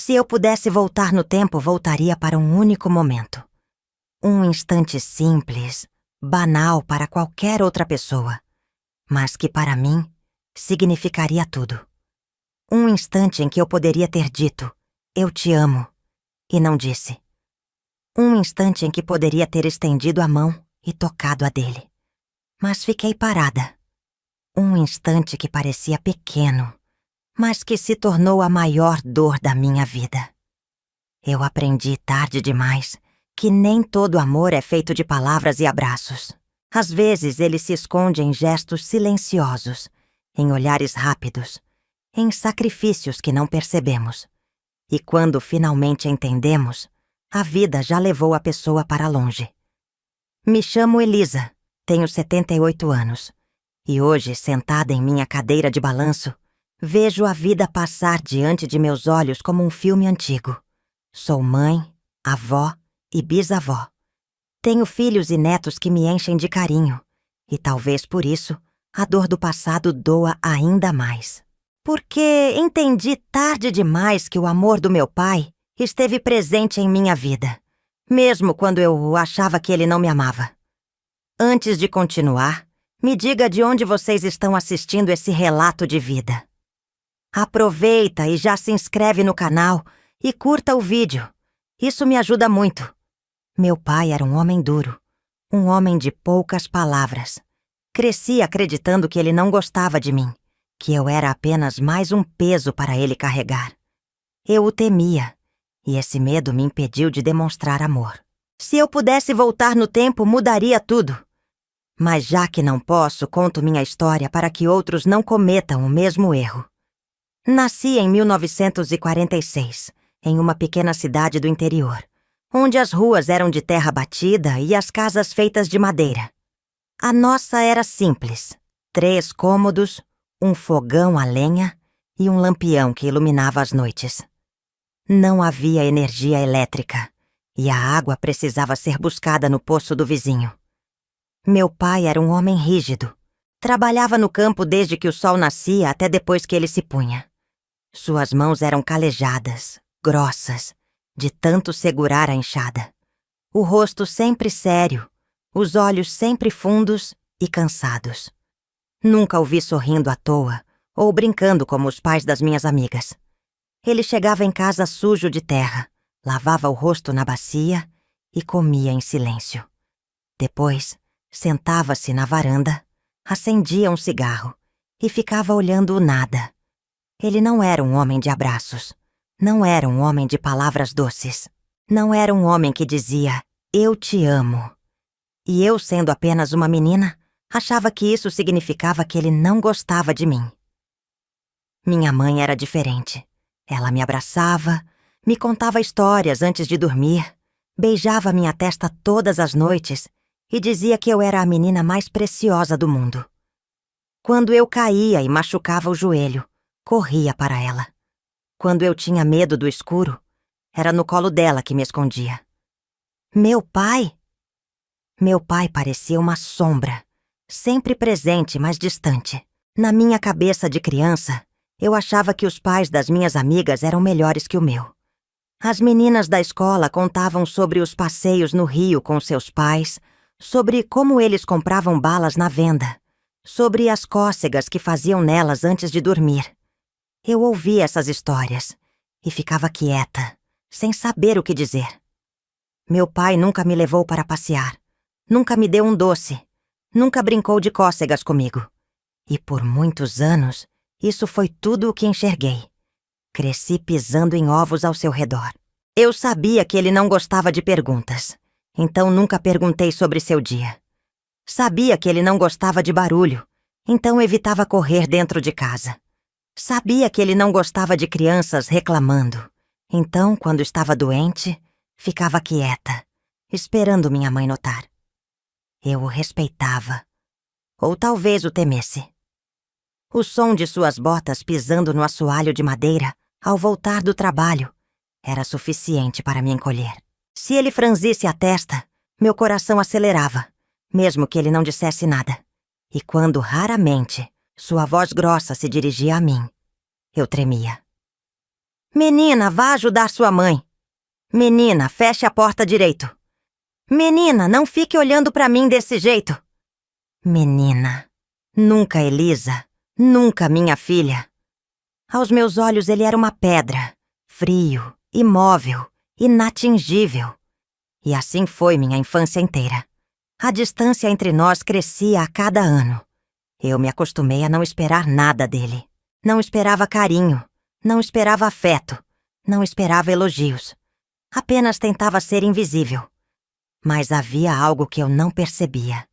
Se eu pudesse voltar no tempo, voltaria para um único momento. Um instante simples, banal para qualquer outra pessoa, mas que para mim significaria tudo. Um instante em que eu poderia ter dito, eu te amo, e não disse. Um instante em que poderia ter estendido a mão e tocado a dele. Mas fiquei parada. Um instante que parecia pequeno, mas que se tornou a maior dor da minha vida. Eu aprendi tarde demais que nem todo amor é feito de palavras e abraços. Às vezes ele se esconde em gestos silenciosos, em olhares rápidos, em sacrifícios que não percebemos. E quando finalmente entendemos, a vida já levou a pessoa para longe. Me chamo Elisa, tenho 78 anos, e hoje, sentada em minha cadeira de balanço, vejo a vida passar diante de meus olhos como um filme antigo. Sou mãe, avó e bisavó. Tenho filhos e netos que me enchem de carinho, e talvez por isso a dor do passado doa ainda mais. Porque entendi tarde demais que o amor do meu pai esteve presente em minha vida, mesmo quando eu achava que ele não me amava. Antes de continuar, me diga de onde vocês estão assistindo esse relato de vida. Aproveita e já se inscreve no canal e curta o vídeo. Isso me ajuda muito. Meu pai era um homem duro, um homem de poucas palavras. Cresci acreditando que ele não gostava de mim, que eu era apenas mais um peso para ele carregar. Eu o temia, e esse medo me impediu de demonstrar amor. Se eu pudesse voltar no tempo, mudaria tudo. Mas já que não posso, conto minha história para que outros não cometam o mesmo erro. Nasci em 1946, em uma pequena cidade do interior, onde as ruas eram de terra batida e as casas feitas de madeira. A nossa era simples: 3 cômodos, um fogão a lenha e um lampião que iluminava as noites. Não havia energia elétrica, e a água precisava ser buscada no poço do vizinho. Meu pai era um homem rígido. Trabalhava no campo desde que o sol nascia até depois que ele se punha. Suas mãos eram calejadas, grossas, de tanto segurar a enxada. O rosto sempre sério, os olhos sempre fundos e cansados. Nunca o vi sorrindo à toa ou brincando como os pais das minhas amigas. Ele chegava em casa sujo de terra, lavava o rosto na bacia e comia em silêncio. Depois, sentava-se na varanda, acendia um cigarro e ficava olhando o nada. Ele não era um homem de abraços, não era um homem de palavras doces, não era um homem que dizia, eu te amo. E eu, sendo apenas uma menina, achava que isso significava que ele não gostava de mim. Minha mãe era diferente. Ela me abraçava, me contava histórias antes de dormir, beijava minha testa todas as noites e dizia que eu era a menina mais preciosa do mundo. Quando eu caía e machucava o joelho, corria para ela. Quando eu tinha medo do escuro, era no colo dela que me escondia. Meu pai? Meu pai parecia uma sombra, sempre presente, mas distante. Na minha cabeça de criança, eu achava que os pais das minhas amigas eram melhores que o meu. As meninas da escola contavam sobre os passeios no Rio com seus pais, sobre como eles compravam balas na venda, sobre as cócegas que faziam nelas antes de dormir. Eu ouvia essas histórias e ficava quieta, sem saber o que dizer. Meu pai nunca me levou para passear, nunca me deu um doce, nunca brincou de cócegas comigo. E por muitos anos, isso foi tudo o que enxerguei. Cresci pisando em ovos ao seu redor. Eu sabia que ele não gostava de perguntas, então nunca perguntei sobre seu dia. Sabia que ele não gostava de barulho, então evitava correr dentro de casa. Sabia que ele não gostava de crianças reclamando, então, quando estava doente, ficava quieta, esperando minha mãe notar. Eu o respeitava, ou talvez o temesse. O som de suas botas pisando no assoalho de madeira ao voltar do trabalho era suficiente para me encolher. Se ele franzisse a testa, meu coração acelerava, mesmo que ele não dissesse nada. E quando raramente sua voz grossa se dirigia a mim, eu tremia. Menina, vá ajudar sua mãe. Menina, feche a porta direito. Menina, não fique olhando para mim desse jeito. Menina, nunca Elisa, nunca minha filha. Aos meus olhos ele era uma pedra, frio, imóvel, inatingível. E assim foi minha infância inteira. A distância entre nós crescia a cada ano. Eu me acostumei a não esperar nada dele. Não esperava carinho, não esperava afeto, não esperava elogios. Apenas tentava ser invisível. Mas havia algo que eu não percebia.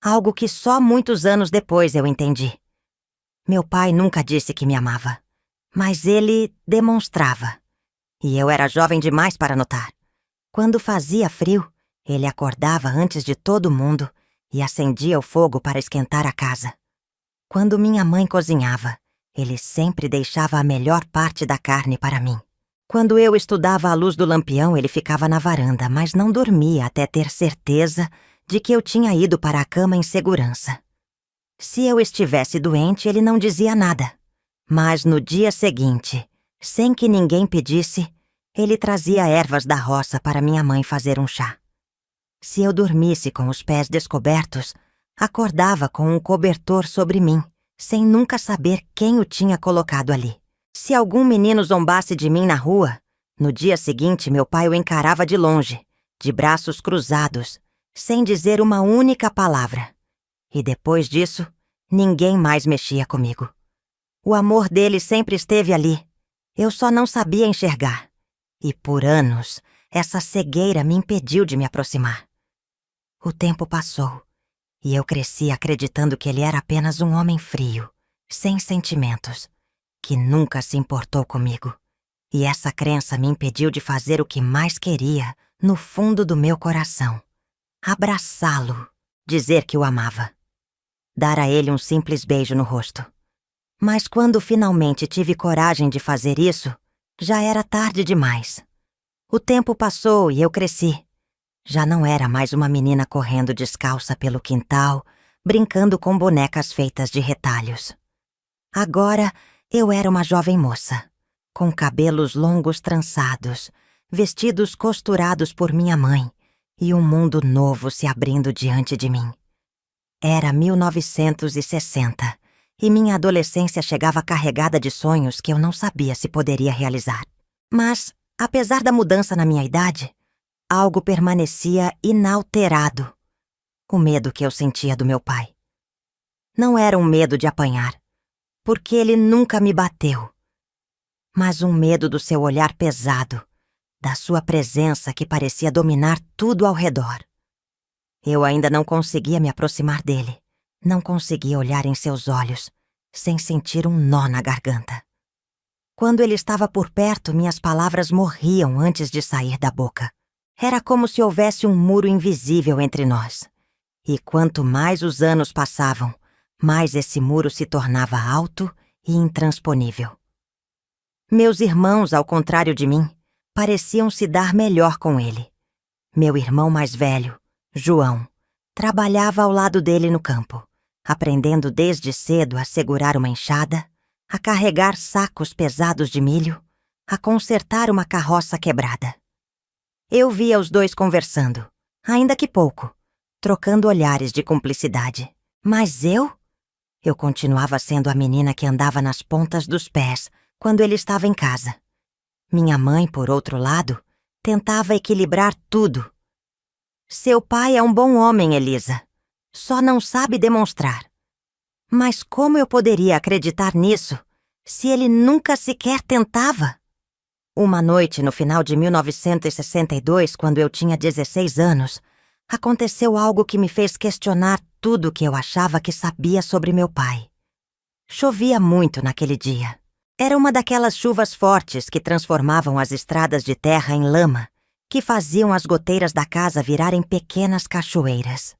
Algo que só muitos anos depois eu entendi. Meu pai nunca disse que me amava, mas ele demonstrava. E eu era jovem demais para notar. Quando fazia frio, ele acordava antes de todo mundo e acendia o fogo para esquentar a casa. Quando minha mãe cozinhava, ele sempre deixava a melhor parte da carne para mim. Quando eu estudava à luz do lampião, ele ficava na varanda, mas não dormia até ter certeza de que eu tinha ido para a cama em segurança. Se eu estivesse doente, ele não dizia nada. Mas no dia seguinte, sem que ninguém pedisse, ele trazia ervas da roça para minha mãe fazer um chá. Se eu dormisse com os pés descobertos, acordava com um cobertor sobre mim, sem nunca saber quem o tinha colocado ali. Se algum menino zombasse de mim na rua, no dia seguinte meu pai o encarava de longe, de braços cruzados, sem dizer uma única palavra. E depois disso, ninguém mais mexia comigo. O amor dele sempre esteve ali. Eu só não sabia enxergar. E por anos, essa cegueira me impediu de me aproximar. O tempo passou, e eu cresci acreditando que ele era apenas um homem frio, sem sentimentos, que nunca se importou comigo. E essa crença me impediu de fazer o que mais queria no fundo do meu coração. Abraçá-lo, dizer que o amava. Dar a ele um simples beijo no rosto. Mas quando finalmente tive coragem de fazer isso, já era tarde demais. O tempo passou e eu cresci. Já não era mais uma menina correndo descalça pelo quintal, brincando com bonecas feitas de retalhos. Agora eu era uma jovem moça, com cabelos longos trançados, vestidos costurados por minha mãe, e um mundo novo se abrindo diante de mim. Era 1960, e minha adolescência chegava carregada de sonhos que eu não sabia se poderia realizar. Mas, apesar da mudança na minha idade, algo permanecia inalterado. O medo que eu sentia do meu pai. Não era um medo de apanhar, porque ele nunca me bateu, mas um medo do seu olhar pesado, da sua presença que parecia dominar tudo ao redor. Eu ainda não conseguia me aproximar dele, não conseguia olhar em seus olhos, sem sentir um nó na garganta. Quando ele estava por perto, minhas palavras morriam antes de sair da boca. Era como se houvesse um muro invisível entre nós. E quanto mais os anos passavam, mais esse muro se tornava alto e intransponível. Meus irmãos, ao contrário de mim, pareciam se dar melhor com ele. Meu irmão mais velho, João, trabalhava ao lado dele no campo, aprendendo desde cedo a segurar uma enxada, a carregar sacos pesados de milho, a consertar uma carroça quebrada. Eu via os dois conversando, ainda que pouco, trocando olhares de cumplicidade. Mas eu continuava sendo a menina que andava nas pontas dos pés quando ele estava em casa. Minha mãe, por outro lado, tentava equilibrar tudo. Seu pai é um bom homem, Elisa. Só não sabe demonstrar. Mas como eu poderia acreditar nisso se ele nunca sequer tentava? Uma noite, no final de 1962, quando eu tinha 16 anos, aconteceu algo que me fez questionar tudo o que eu achava que sabia sobre meu pai. Chovia muito naquele dia. Era uma daquelas chuvas fortes que transformavam as estradas de terra em lama, que faziam as goteiras da casa virarem pequenas cachoeiras.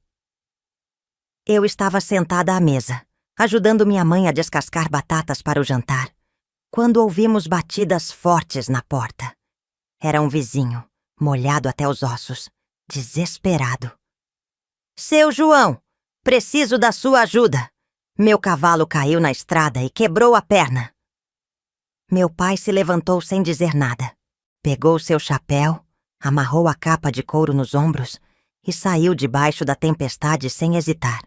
Eu estava sentada à mesa, ajudando minha mãe a descascar batatas para o jantar, quando ouvimos batidas fortes na porta. Era um vizinho, molhado até os ossos, desesperado. "Seu João, preciso da sua ajuda. Meu cavalo caiu na estrada e quebrou a perna." Meu pai se levantou sem dizer nada. Pegou seu chapéu, amarrou a capa de couro nos ombros e saiu debaixo da tempestade sem hesitar.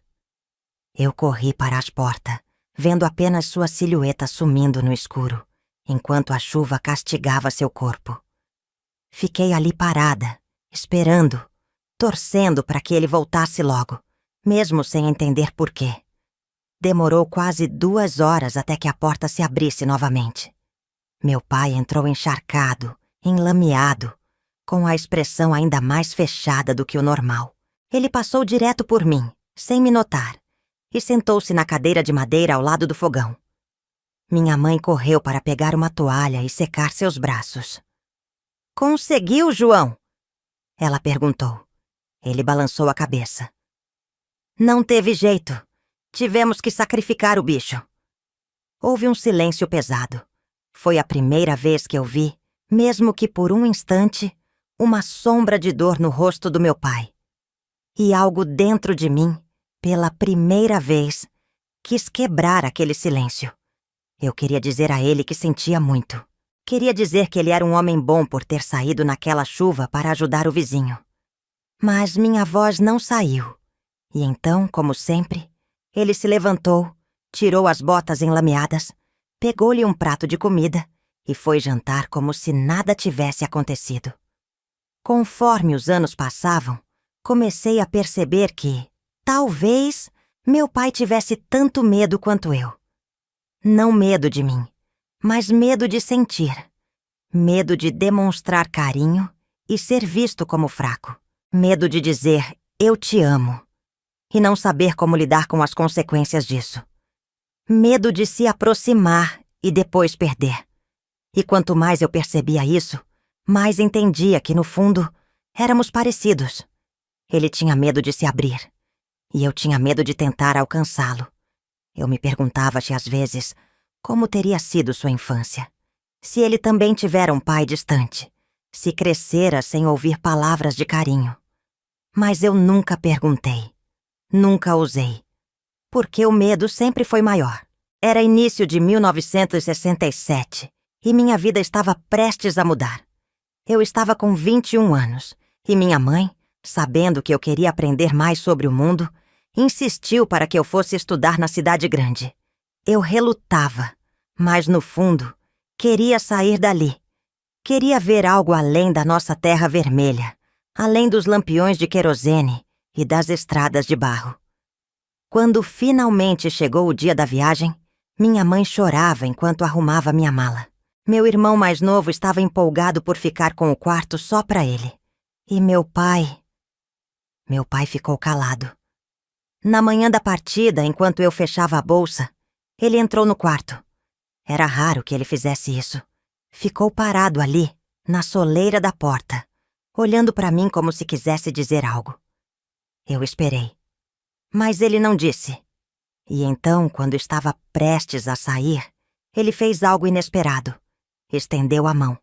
Eu corri para as portas, vendo apenas sua silhueta sumindo no escuro, enquanto a chuva castigava seu corpo. Fiquei ali parada, esperando, torcendo para que ele voltasse logo, mesmo sem entender por quê. Demorou quase 2 horas até que a porta se abrisse novamente. Meu pai entrou encharcado, enlameado, com a expressão ainda mais fechada do que o normal. Ele passou direto por mim, sem me notar, e sentou-se na cadeira de madeira ao lado do fogão. Minha mãe correu para pegar uma toalha e secar seus braços. "Conseguiu, João?" ela perguntou. Ele balançou a cabeça. "Não teve jeito. Tivemos que sacrificar o bicho." Houve um silêncio pesado. Foi a primeira vez que eu vi, mesmo que por um instante, uma sombra de dor no rosto do meu pai. E algo dentro de mim, pela primeira vez, quis quebrar aquele silêncio. Eu queria dizer a ele que sentia muito. Queria dizer que ele era um homem bom por ter saído naquela chuva para ajudar o vizinho. Mas minha voz não saiu. E então, como sempre, ele se levantou, tirou as botas enlameadas, pegou-lhe um prato de comida e foi jantar como se nada tivesse acontecido. Conforme os anos passavam, comecei a perceber que, talvez, meu pai tivesse tanto medo quanto eu. Não medo de mim, mas medo de sentir. Medo de demonstrar carinho e ser visto como fraco. Medo de dizer, "eu te amo", e não saber como lidar com as consequências disso. Medo de se aproximar e depois perder. E quanto mais eu percebia isso, mais entendia que, no fundo, éramos parecidos. Ele tinha medo de se abrir, e eu tinha medo de tentar alcançá-lo. Eu me perguntava-te às vezes como teria sido sua infância. Se ele também tivera um pai distante, se crescera sem ouvir palavras de carinho. Mas eu nunca perguntei, nunca ousei, porque o medo sempre foi maior. Era início de 1967 e minha vida estava prestes a mudar. Eu estava com 21 anos e minha mãe, sabendo que eu queria aprender mais sobre o mundo, insistiu para que eu fosse estudar na cidade grande. Eu relutava, mas no fundo, queria sair dali. Queria ver algo além da nossa terra vermelha, além dos lampiões de querosene e das estradas de barro. Quando finalmente chegou o dia da viagem, minha mãe chorava enquanto arrumava minha mala. Meu irmão mais novo estava empolgado por ficar com o quarto só para ele. E meu pai ficou calado. Na manhã da partida, enquanto eu fechava a bolsa, ele entrou no quarto. Era raro que ele fizesse isso. Ficou parado ali, na soleira da porta, olhando para mim como se quisesse dizer algo. Eu esperei. Mas ele não disse. E então, quando estava prestes a sair, ele fez algo inesperado. Estendeu a mão.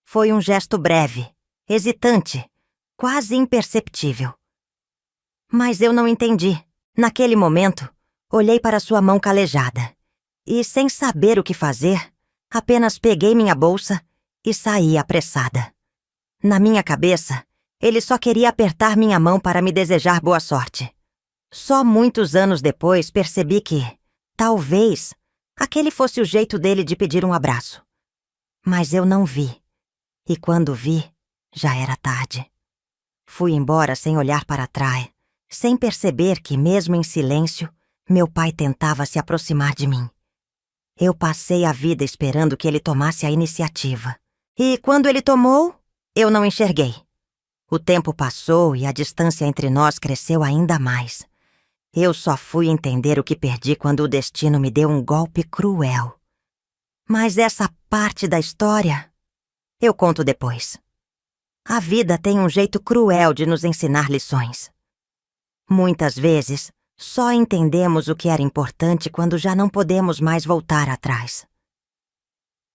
Foi um gesto breve, hesitante, quase imperceptível. Mas eu não entendi. Naquele momento, olhei para sua mão calejada e, sem saber o que fazer, apenas peguei minha bolsa e saí apressada. Na minha cabeça, ele só queria apertar minha mão para me desejar boa sorte. Só muitos anos depois percebi que, talvez, aquele fosse o jeito dele de pedir um abraço. Mas eu não vi. E quando vi, já era tarde. Fui embora sem olhar para trás, sem perceber que, mesmo em silêncio, meu pai tentava se aproximar de mim. Eu passei a vida esperando que ele tomasse a iniciativa. E quando ele tomou, eu não enxerguei. O tempo passou e a distância entre nós cresceu ainda mais. Eu só fui entender o que perdi quando o destino me deu um golpe cruel. Mas essa parte da história eu conto depois. A vida tem um jeito cruel de nos ensinar lições. Muitas vezes, só entendemos o que era importante quando já não podemos mais voltar atrás.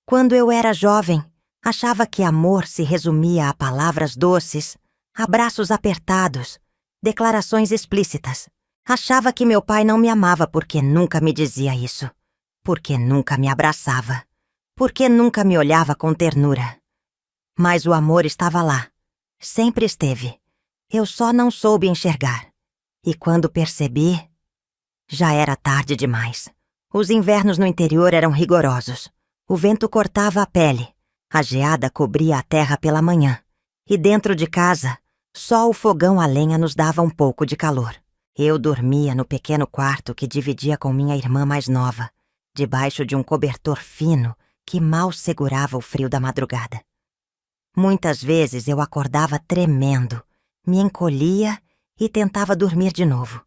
Quando eu era jovem, achava que amor se resumia a palavras doces, abraços apertados, declarações explícitas. Achava que meu pai não me amava porque nunca me dizia isso, porque nunca me abraçava, Porque nunca me olhava com ternura. Mas o amor estava lá. Sempre esteve. Eu só não soube enxergar. E quando percebi, já era tarde demais. Os invernos no interior eram rigorosos. O vento cortava a pele. A geada cobria a terra pela manhã. E dentro de casa, só o fogão a lenha nos dava um pouco de calor. Eu dormia no pequeno quarto que dividia com minha irmã mais nova, debaixo de um cobertor fino que mal segurava o frio da madrugada. Muitas vezes eu acordava tremendo, me encolhia e tentava dormir de novo.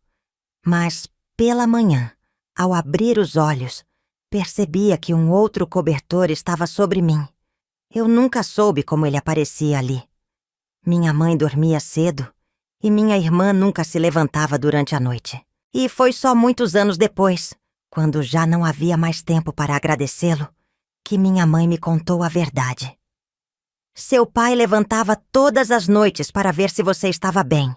Mas, pela manhã, ao abrir os olhos, percebia que um outro cobertor estava sobre mim. Eu nunca soube como ele aparecia ali. Minha mãe dormia cedo e minha irmã nunca se levantava durante a noite. E foi só muitos anos depois, quando já não havia mais tempo para agradecê-lo, que minha mãe me contou a verdade. Seu pai levantava todas as noites para ver se você estava bem.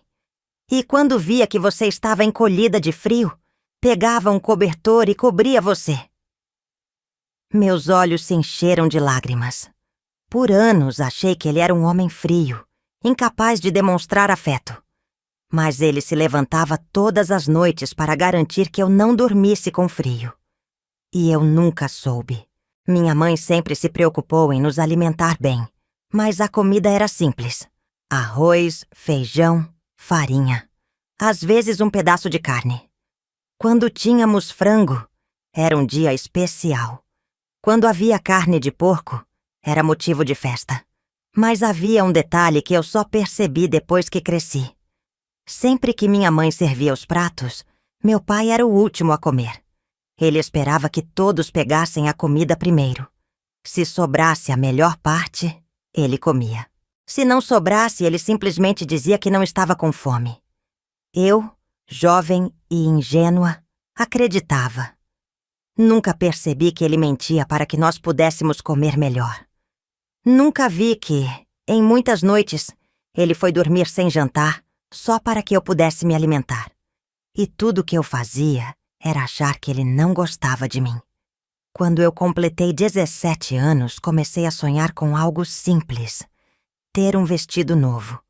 E quando via que você estava encolhida de frio, pegava um cobertor e cobria você. Meus olhos se encheram de lágrimas. Por anos achei que ele era um homem frio, incapaz de demonstrar afeto. Mas ele se levantava todas as noites para garantir que eu não dormisse com frio. E eu nunca soube. Minha mãe sempre se preocupou em nos alimentar bem, mas a comida era simples: arroz, feijão, farinha. Às vezes um pedaço de carne. Quando tínhamos frango, era um dia especial. Quando havia carne de porco, era motivo de festa. Mas havia um detalhe que eu só percebi depois que cresci. Sempre que minha mãe servia os pratos, meu pai era o último a comer. Ele esperava que todos pegassem a comida primeiro. Se sobrasse a melhor parte, ele comia. Se não sobrasse, ele simplesmente dizia que não estava com fome. Eu, jovem e ingênua, acreditava. Nunca percebi que ele mentia para que nós pudéssemos comer melhor. Nunca vi que, em muitas noites, ele foi dormir sem jantar só para que eu pudesse me alimentar. E tudo que eu fazia era achar que ele não gostava de mim. Quando eu completei 17 anos, comecei a sonhar com algo simples: ter um vestido novo.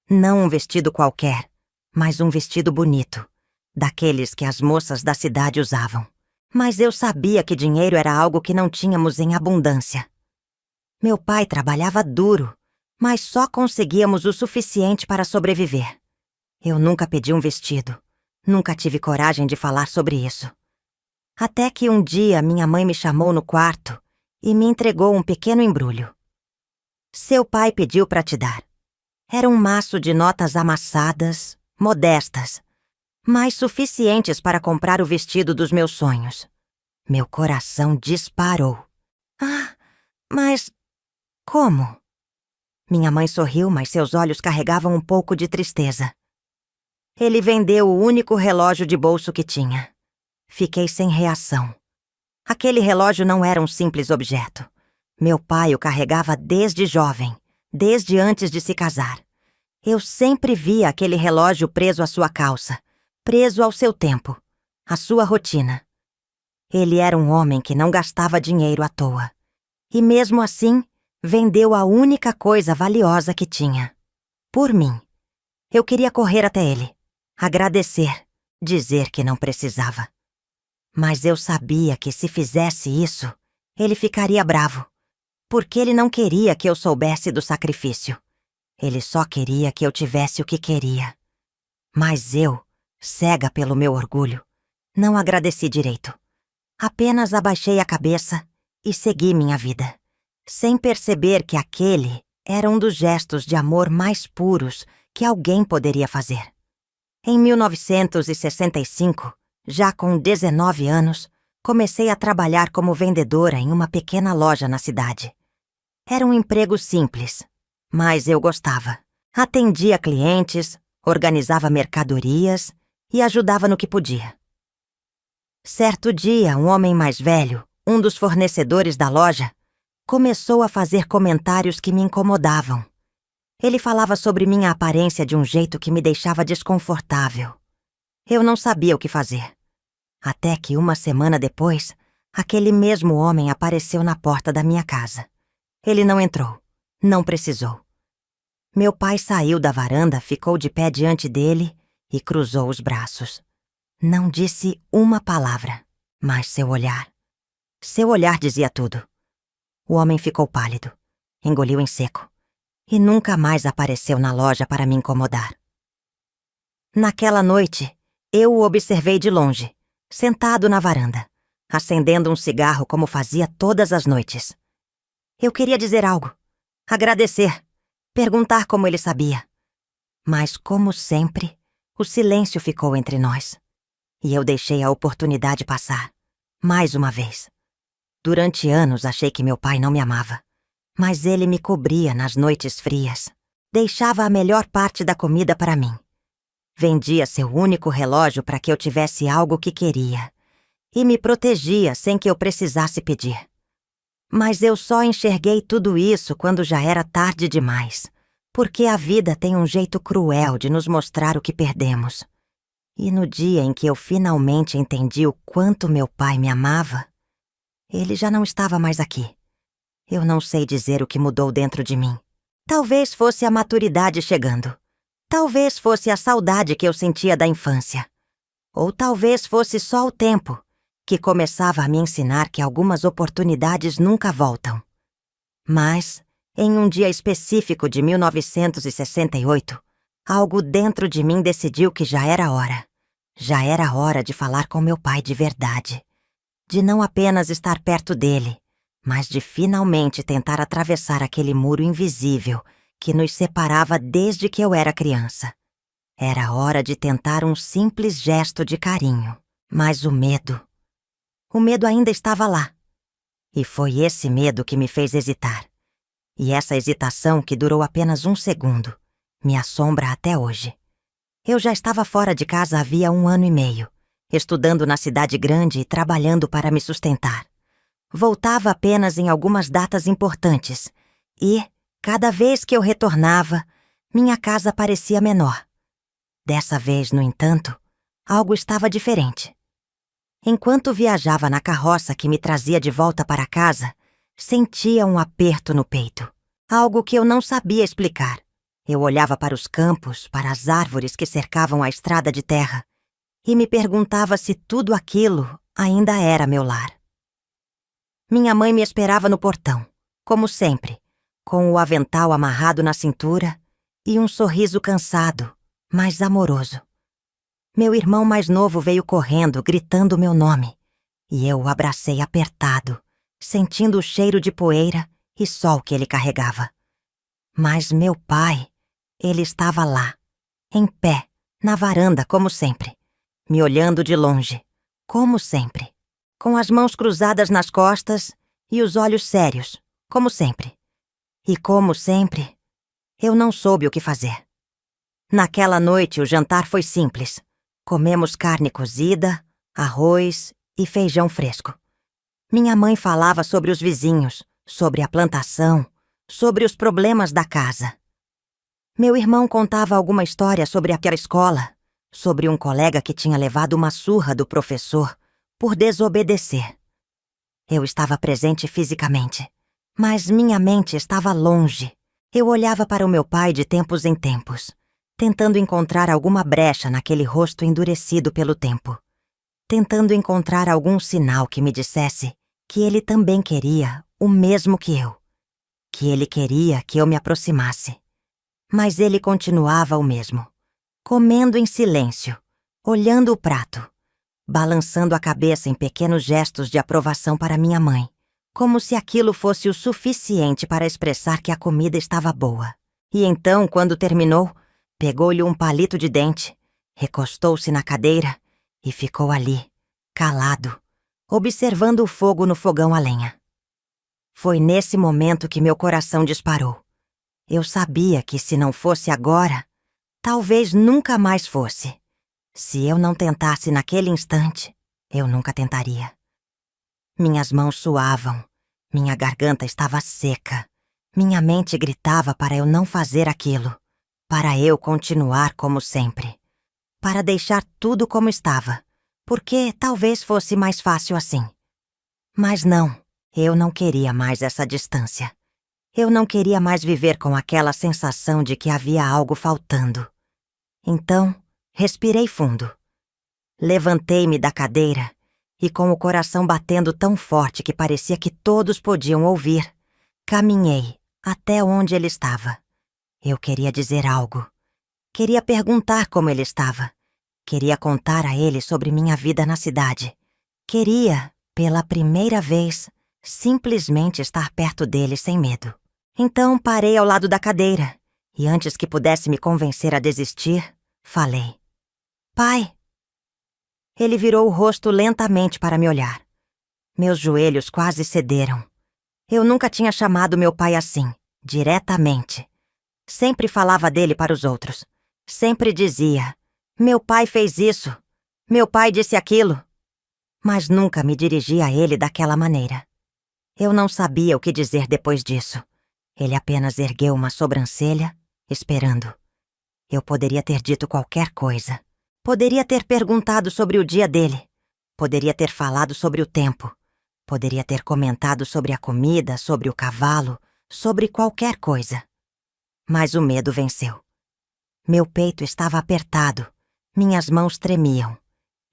Não um vestido qualquer, mas um vestido bonito, daqueles que as moças da cidade usavam. Mas eu sabia que dinheiro era algo que não tínhamos em abundância. Meu pai trabalhava duro, mas só conseguíamos o suficiente para sobreviver. Eu nunca pedi um vestido, nunca tive coragem de falar sobre isso. Até que um dia minha mãe me chamou no quarto e me entregou um pequeno embrulho. Seu pai pediu para te dar. Era um maço de notas amassadas, modestas, mas suficientes para comprar o vestido dos meus sonhos. Meu coração disparou. Ah, mas como? Minha mãe sorriu, mas seus olhos carregavam um pouco de tristeza. Ele vendeu o único relógio de bolso que tinha. Fiquei sem reação. Aquele relógio não era um simples objeto. Meu pai o carregava desde jovem, desde antes de se casar. Eu sempre via aquele relógio preso à sua calça, preso ao seu tempo, à sua rotina. Ele era um homem que não gastava dinheiro à toa. E mesmo assim, vendeu a única coisa valiosa que tinha. Por mim. Eu queria correr até ele, agradecer, dizer que não precisava. Mas eu sabia que se fizesse isso, ele ficaria bravo, porque ele não queria que eu soubesse do sacrifício. Ele só queria que eu tivesse o que queria. Mas eu, cega pelo meu orgulho, não agradeci direito. Apenas abaixei a cabeça e segui minha vida, sem perceber que aquele era um dos gestos de amor mais puros que alguém poderia fazer. Em 1965, já com 19 anos, comecei a trabalhar como vendedora em uma pequena loja na cidade. Era um emprego simples, mas eu gostava. Atendia clientes, organizava mercadorias e ajudava no que podia. Certo dia, um homem mais velho, um dos fornecedores da loja, começou a fazer comentários que me incomodavam. Ele falava sobre minha aparência de um jeito que me deixava desconfortável. Eu não sabia o que fazer. Até que uma semana depois, aquele mesmo homem apareceu na porta da minha casa. Ele não entrou. Não precisou. Meu pai saiu da varanda, ficou de pé diante dele e cruzou os braços. Não disse uma palavra, mas seu olhar dizia tudo. O homem ficou pálido, engoliu em seco e nunca mais apareceu na loja para me incomodar. Naquela noite, eu o observei de longe, sentado na varanda, acendendo um cigarro como fazia todas as noites. Eu queria dizer algo, agradecer, perguntar como ele sabia. Mas, como sempre, o silêncio ficou entre nós. E eu deixei a oportunidade passar, mais uma vez. Durante anos achei que meu pai não me amava. Mas ele me cobria nas noites frias. Deixava a melhor parte da comida para mim. Vendia seu único relógio para que eu tivesse algo que queria. E me protegia sem que eu precisasse pedir. Mas eu só enxerguei tudo isso quando já era tarde demais. Porque a vida tem um jeito cruel de nos mostrar o que perdemos. E no dia em que eu finalmente entendi o quanto meu pai me amava, ele já não estava mais aqui. Eu não sei dizer o que mudou dentro de mim. Talvez fosse a maturidade chegando. Talvez fosse a saudade que eu sentia da infância. Ou talvez fosse só o tempo, que começava a me ensinar que algumas oportunidades nunca voltam. Mas, em um dia específico de 1968, algo dentro de mim decidiu que já era hora. Já era hora de falar com meu pai de verdade. De não apenas estar perto dele, mas de finalmente tentar atravessar aquele muro invisível que nos separava desde que eu era criança. Era hora de tentar um simples gesto de carinho, mas o medo ainda estava lá. E foi esse medo que me fez hesitar. E essa hesitação, que durou apenas um segundo, me assombra até hoje. Eu já estava fora de casa havia 1 ano e meio, estudando na cidade grande e trabalhando para me sustentar. Voltava apenas em algumas datas importantes e, cada vez que eu retornava, minha casa parecia menor. Dessa vez, no entanto, algo estava diferente. Enquanto viajava na carroça que me trazia de volta para casa, sentia um aperto no peito, algo que eu não sabia explicar. Eu olhava para os campos, para as árvores que cercavam a estrada de terra, e me perguntava se tudo aquilo ainda era meu lar. Minha mãe me esperava no portão, como sempre, com o avental amarrado na cintura e um sorriso cansado, mas amoroso. Meu irmão mais novo veio correndo, gritando meu nome, e eu o abracei apertado, sentindo o cheiro de poeira e sol que ele carregava. Mas meu pai, ele estava lá, em pé, na varanda, como sempre, me olhando de longe, como sempre, com as mãos cruzadas nas costas e os olhos sérios, como sempre. E como sempre, eu não soube o que fazer. Naquela noite o jantar foi simples. Comemos carne cozida, arroz e feijão fresco. Minha mãe falava sobre os vizinhos, sobre a plantação, sobre os problemas da casa. Meu irmão contava alguma história sobre aquela escola, sobre um colega que tinha levado uma surra do professor por desobedecer. Eu estava presente fisicamente, mas minha mente estava longe. Eu olhava para o meu pai de tempos em tempos, tentando encontrar alguma brecha naquele rosto endurecido pelo tempo, tentando encontrar algum sinal que me dissesse que ele também queria o mesmo que eu, que ele queria que eu me aproximasse. Mas ele continuava o mesmo, comendo em silêncio, olhando o prato, balançando a cabeça em pequenos gestos de aprovação para minha mãe, como se aquilo fosse o suficiente para expressar que a comida estava boa. E então, quando terminou, pegou-lhe um palito de dente, recostou-se na cadeira e ficou ali, calado, observando o fogo no fogão a lenha. Foi nesse momento que meu coração disparou. Eu sabia que, se não fosse agora, talvez nunca mais fosse. Se eu não tentasse naquele instante, eu nunca tentaria. Minhas mãos suavam, minha garganta estava seca, minha mente gritava para eu não fazer aquilo, para eu continuar como sempre, para deixar tudo como estava, porque talvez fosse mais fácil assim. Mas não, eu não queria mais essa distância. Eu não queria mais viver com aquela sensação de que havia algo faltando. Então, respirei fundo. Levantei-me da cadeira e, com o coração batendo tão forte que parecia que todos podiam ouvir, caminhei até onde ele estava. Eu queria dizer algo. Queria perguntar como ele estava. Queria contar a ele sobre minha vida na cidade. Queria, pela primeira vez, simplesmente estar perto dele sem medo. Então parei ao lado da cadeira e, antes que pudesse me convencer a desistir, falei: "Pai." Ele virou o rosto lentamente para me olhar. Meus joelhos quase cederam. Eu nunca tinha chamado meu pai assim, diretamente. Sempre falava dele para os outros. Sempre dizia: "Meu pai fez isso. Meu pai disse aquilo." Mas nunca me dirigia a ele daquela maneira. Eu não sabia o que dizer depois disso. Ele apenas ergueu uma sobrancelha, esperando. Eu poderia ter dito qualquer coisa. Poderia ter perguntado sobre o dia dele. Poderia ter falado sobre o tempo. Poderia ter comentado sobre a comida, sobre o cavalo, sobre qualquer coisa. Mas o medo venceu. Meu peito estava apertado, minhas mãos tremiam.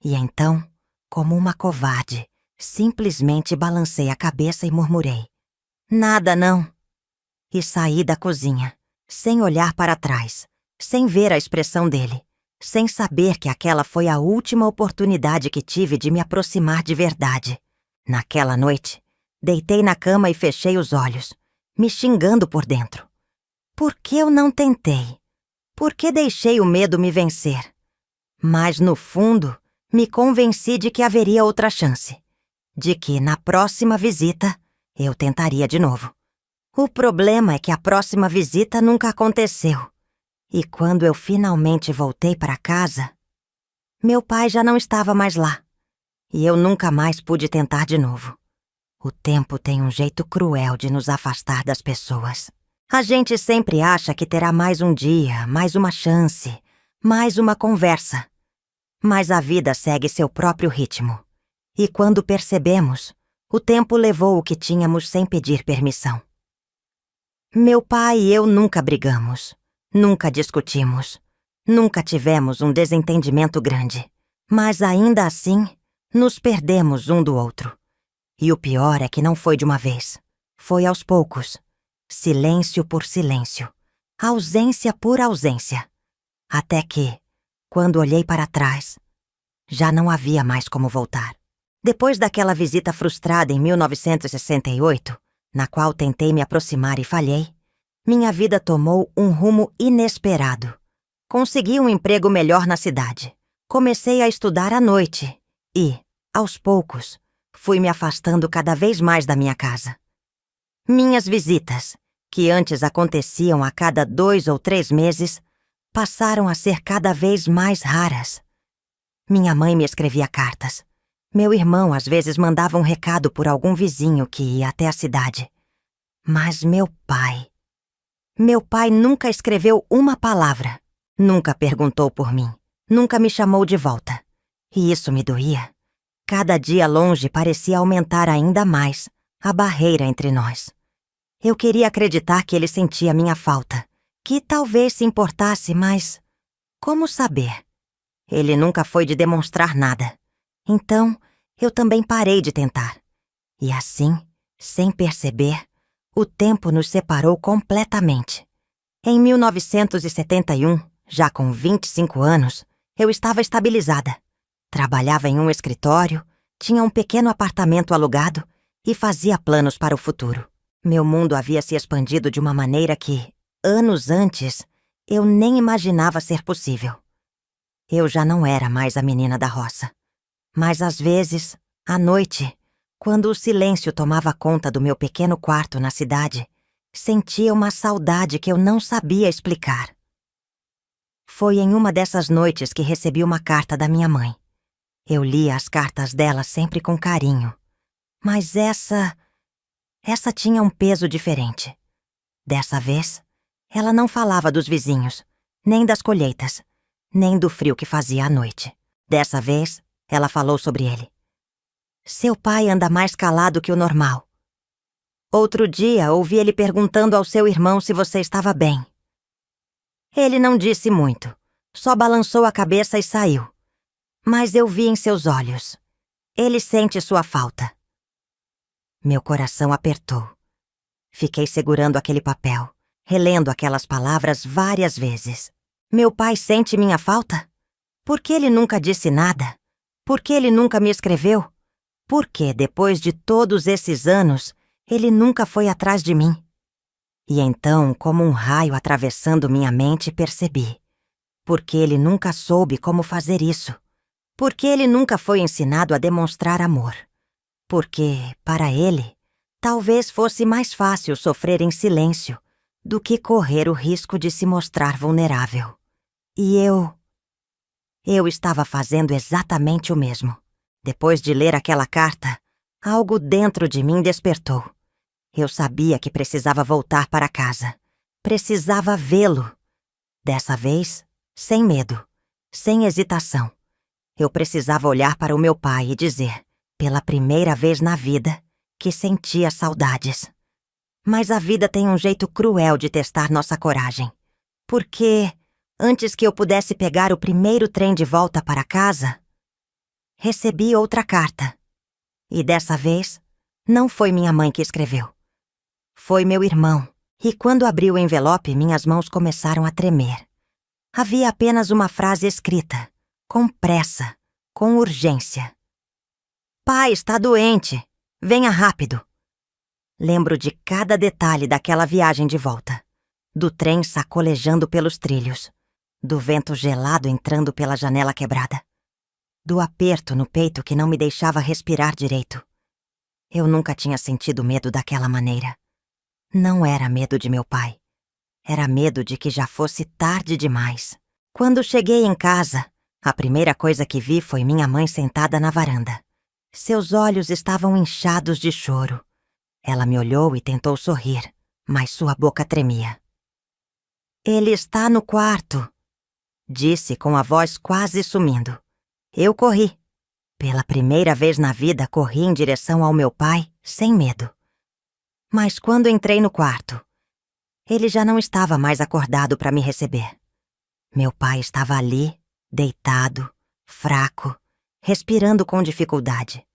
E então, como uma covarde, simplesmente balancei a cabeça e murmurei: "Nada, não." E saí da cozinha, sem olhar para trás, sem ver a expressão dele, sem saber que aquela foi a última oportunidade que tive de me aproximar de verdade. Naquela noite, deitei na cama e fechei os olhos, me xingando por dentro. Por que eu não tentei? Por que deixei o medo me vencer? Mas, no fundo, me convenci de que haveria outra chance. De que, na próxima visita, eu tentaria de novo. O problema é que a próxima visita nunca aconteceu. E quando eu finalmente voltei para casa, meu pai já não estava mais lá. E eu nunca mais pude tentar de novo. O tempo tem um jeito cruel de nos afastar das pessoas. A gente sempre acha que terá mais um dia, mais uma chance, mais uma conversa. Mas a vida segue seu próprio ritmo. E quando percebemos, o tempo levou o que tínhamos sem pedir permissão. Meu pai e eu nunca brigamos, nunca discutimos, nunca tivemos um desentendimento grande. Mas ainda assim, nos perdemos um do outro. E o pior é que não foi de uma vez. Foi aos poucos. Silêncio por silêncio. Ausência por ausência. Até que, quando olhei para trás, já não havia mais como voltar. Depois daquela visita frustrada em 1968, na qual tentei me aproximar e falhei, minha vida tomou um rumo inesperado. Consegui um emprego melhor na cidade. Comecei a estudar à noite e, aos poucos, fui me afastando cada vez mais da minha casa. Minhas visitas, que antes aconteciam a cada 2 ou 3 meses, passaram a ser cada vez mais raras. Minha mãe me escrevia cartas. Meu irmão às vezes mandava um recado por algum vizinho que ia até a cidade. Mas meu pai nunca escreveu uma palavra, nunca perguntou por mim, nunca me chamou de volta. E isso me doía. Cada dia longe parecia aumentar ainda mais a barreira entre nós. Eu queria acreditar que ele sentia minha falta, que talvez se importasse, mas como saber? Ele nunca foi de demonstrar nada. Então, eu também parei de tentar. E assim, sem perceber, o tempo nos separou completamente. Em 1971, já com 25 anos, eu estava estabilizada. Trabalhava em um escritório, tinha um pequeno apartamento alugado e fazia planos para o futuro. Meu mundo havia se expandido de uma maneira que, anos antes, eu nem imaginava ser possível. Eu já não era mais a menina da roça. Mas às vezes, à noite, quando o silêncio tomava conta do meu pequeno quarto na cidade, sentia uma saudade que eu não sabia explicar. Foi em uma dessas noites que recebi uma carta da minha mãe. Eu lia as cartas dela sempre com carinho. Mas essa tinha um peso diferente. Dessa vez, ela não falava dos vizinhos, nem das colheitas, nem do frio que fazia à noite. Dessa vez, ela falou sobre ele. Seu pai anda mais calado que o normal. Outro dia, ouvi ele perguntando ao seu irmão se você estava bem. Ele não disse muito, só balançou a cabeça e saiu. Mas eu vi em seus olhos. Ele sente sua falta. Meu coração apertou. Fiquei segurando aquele papel, relendo aquelas palavras várias vezes. Meu pai sente minha falta? Por que ele nunca disse nada? Por que ele nunca me escreveu? Por que, depois de todos esses anos, ele nunca foi atrás de mim? E então, como um raio atravessando minha mente, percebi. Por que ele nunca soube como fazer isso? Por que ele nunca foi ensinado a demonstrar amor? Porque, para ele, talvez fosse mais fácil sofrer em silêncio do que correr o risco de se mostrar vulnerável. E eu estava fazendo exatamente o mesmo. Depois de ler aquela carta, algo dentro de mim despertou. Eu sabia que precisava voltar para casa. Precisava vê-lo. Dessa vez, sem medo, sem hesitação. Eu precisava olhar para o meu pai e dizer, pela primeira vez na vida, que sentia saudades. Mas a vida tem um jeito cruel de testar nossa coragem. Porque, antes que eu pudesse pegar o primeiro trem de volta para casa, recebi outra carta. E dessa vez, não foi minha mãe que escreveu. Foi meu irmão. E quando abri o envelope, minhas mãos começaram a tremer. Havia apenas uma frase escrita, com pressa, com urgência. Pai está doente. Venha rápido. Lembro de cada detalhe daquela viagem de volta. Do trem sacolejando pelos trilhos. Do vento gelado entrando pela janela quebrada. Do aperto no peito que não me deixava respirar direito. Eu nunca tinha sentido medo daquela maneira. Não era medo de meu pai. Era medo de que já fosse tarde demais. Quando cheguei em casa, a primeira coisa que vi foi minha mãe sentada na varanda. Seus olhos estavam inchados de choro. Ela me olhou e tentou sorrir, mas sua boca tremia. Ele está no quarto, disse com a voz quase sumindo. Eu corri. Pela primeira vez na vida, corri em direção ao meu pai, sem medo. Mas quando entrei no quarto, ele já não estava mais acordado para me receber. Meu pai estava ali, deitado, fraco, respirando com dificuldade.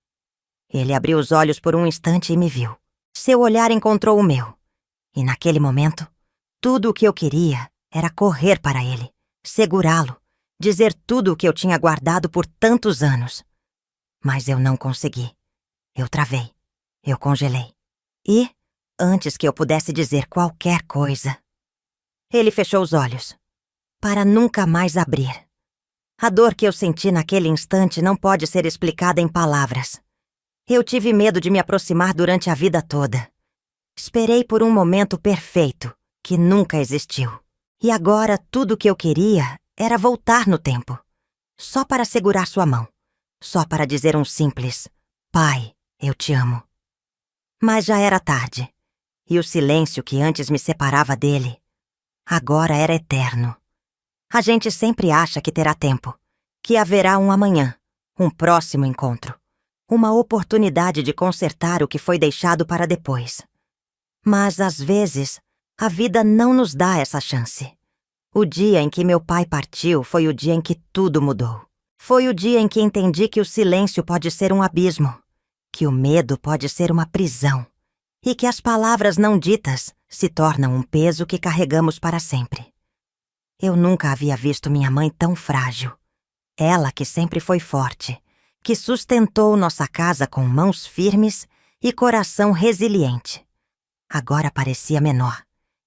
Ele abriu os olhos por um instante e me viu. Seu olhar encontrou o meu. E naquele momento, tudo o que eu queria era correr para ele, segurá-lo, dizer tudo o que eu tinha guardado por tantos anos. Mas eu não consegui. Eu travei. Eu congelei. E, antes que eu pudesse dizer qualquer coisa, ele fechou os olhos, para nunca mais abrir. A dor que eu senti naquele instante não pode ser explicada em palavras. Eu tive medo de me aproximar durante a vida toda. Esperei por um momento perfeito, que nunca existiu. E agora tudo o que eu queria era voltar no tempo. Só para segurar sua mão. Só para dizer um simples, pai, eu te amo. Mas já era tarde. E o silêncio que antes me separava dele, agora era eterno. A gente sempre acha que terá tempo, que haverá um amanhã, um próximo encontro, uma oportunidade de consertar o que foi deixado para depois. Mas, às vezes, a vida não nos dá essa chance. O dia em que meu pai partiu foi o dia em que tudo mudou. Foi o dia em que entendi que o silêncio pode ser um abismo, que o medo pode ser uma prisão, e que as palavras não ditas se tornam um peso que carregamos para sempre. Eu nunca havia visto minha mãe tão frágil. Ela que sempre foi forte, que sustentou nossa casa com mãos firmes e coração resiliente. Agora parecia menor,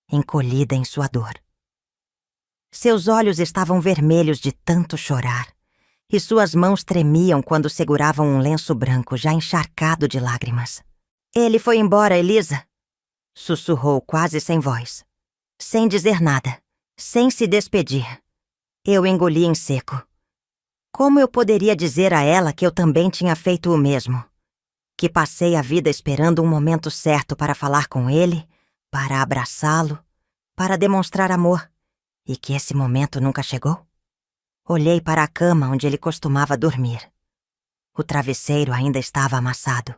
encolhida em sua dor. Seus olhos estavam vermelhos de tanto chorar, e suas mãos tremiam quando seguravam um lenço branco já encharcado de lágrimas. Ele foi embora, Elisa? Sussurrou quase sem voz. Sem dizer nada, sem se despedir. Eu engoli em seco. Como eu poderia dizer a ela que eu também tinha feito o mesmo? Que passei a vida esperando um momento certo para falar com ele, para abraçá-lo, para demonstrar amor, e que esse momento nunca chegou? Olhei para a cama onde ele costumava dormir. O travesseiro ainda estava amassado.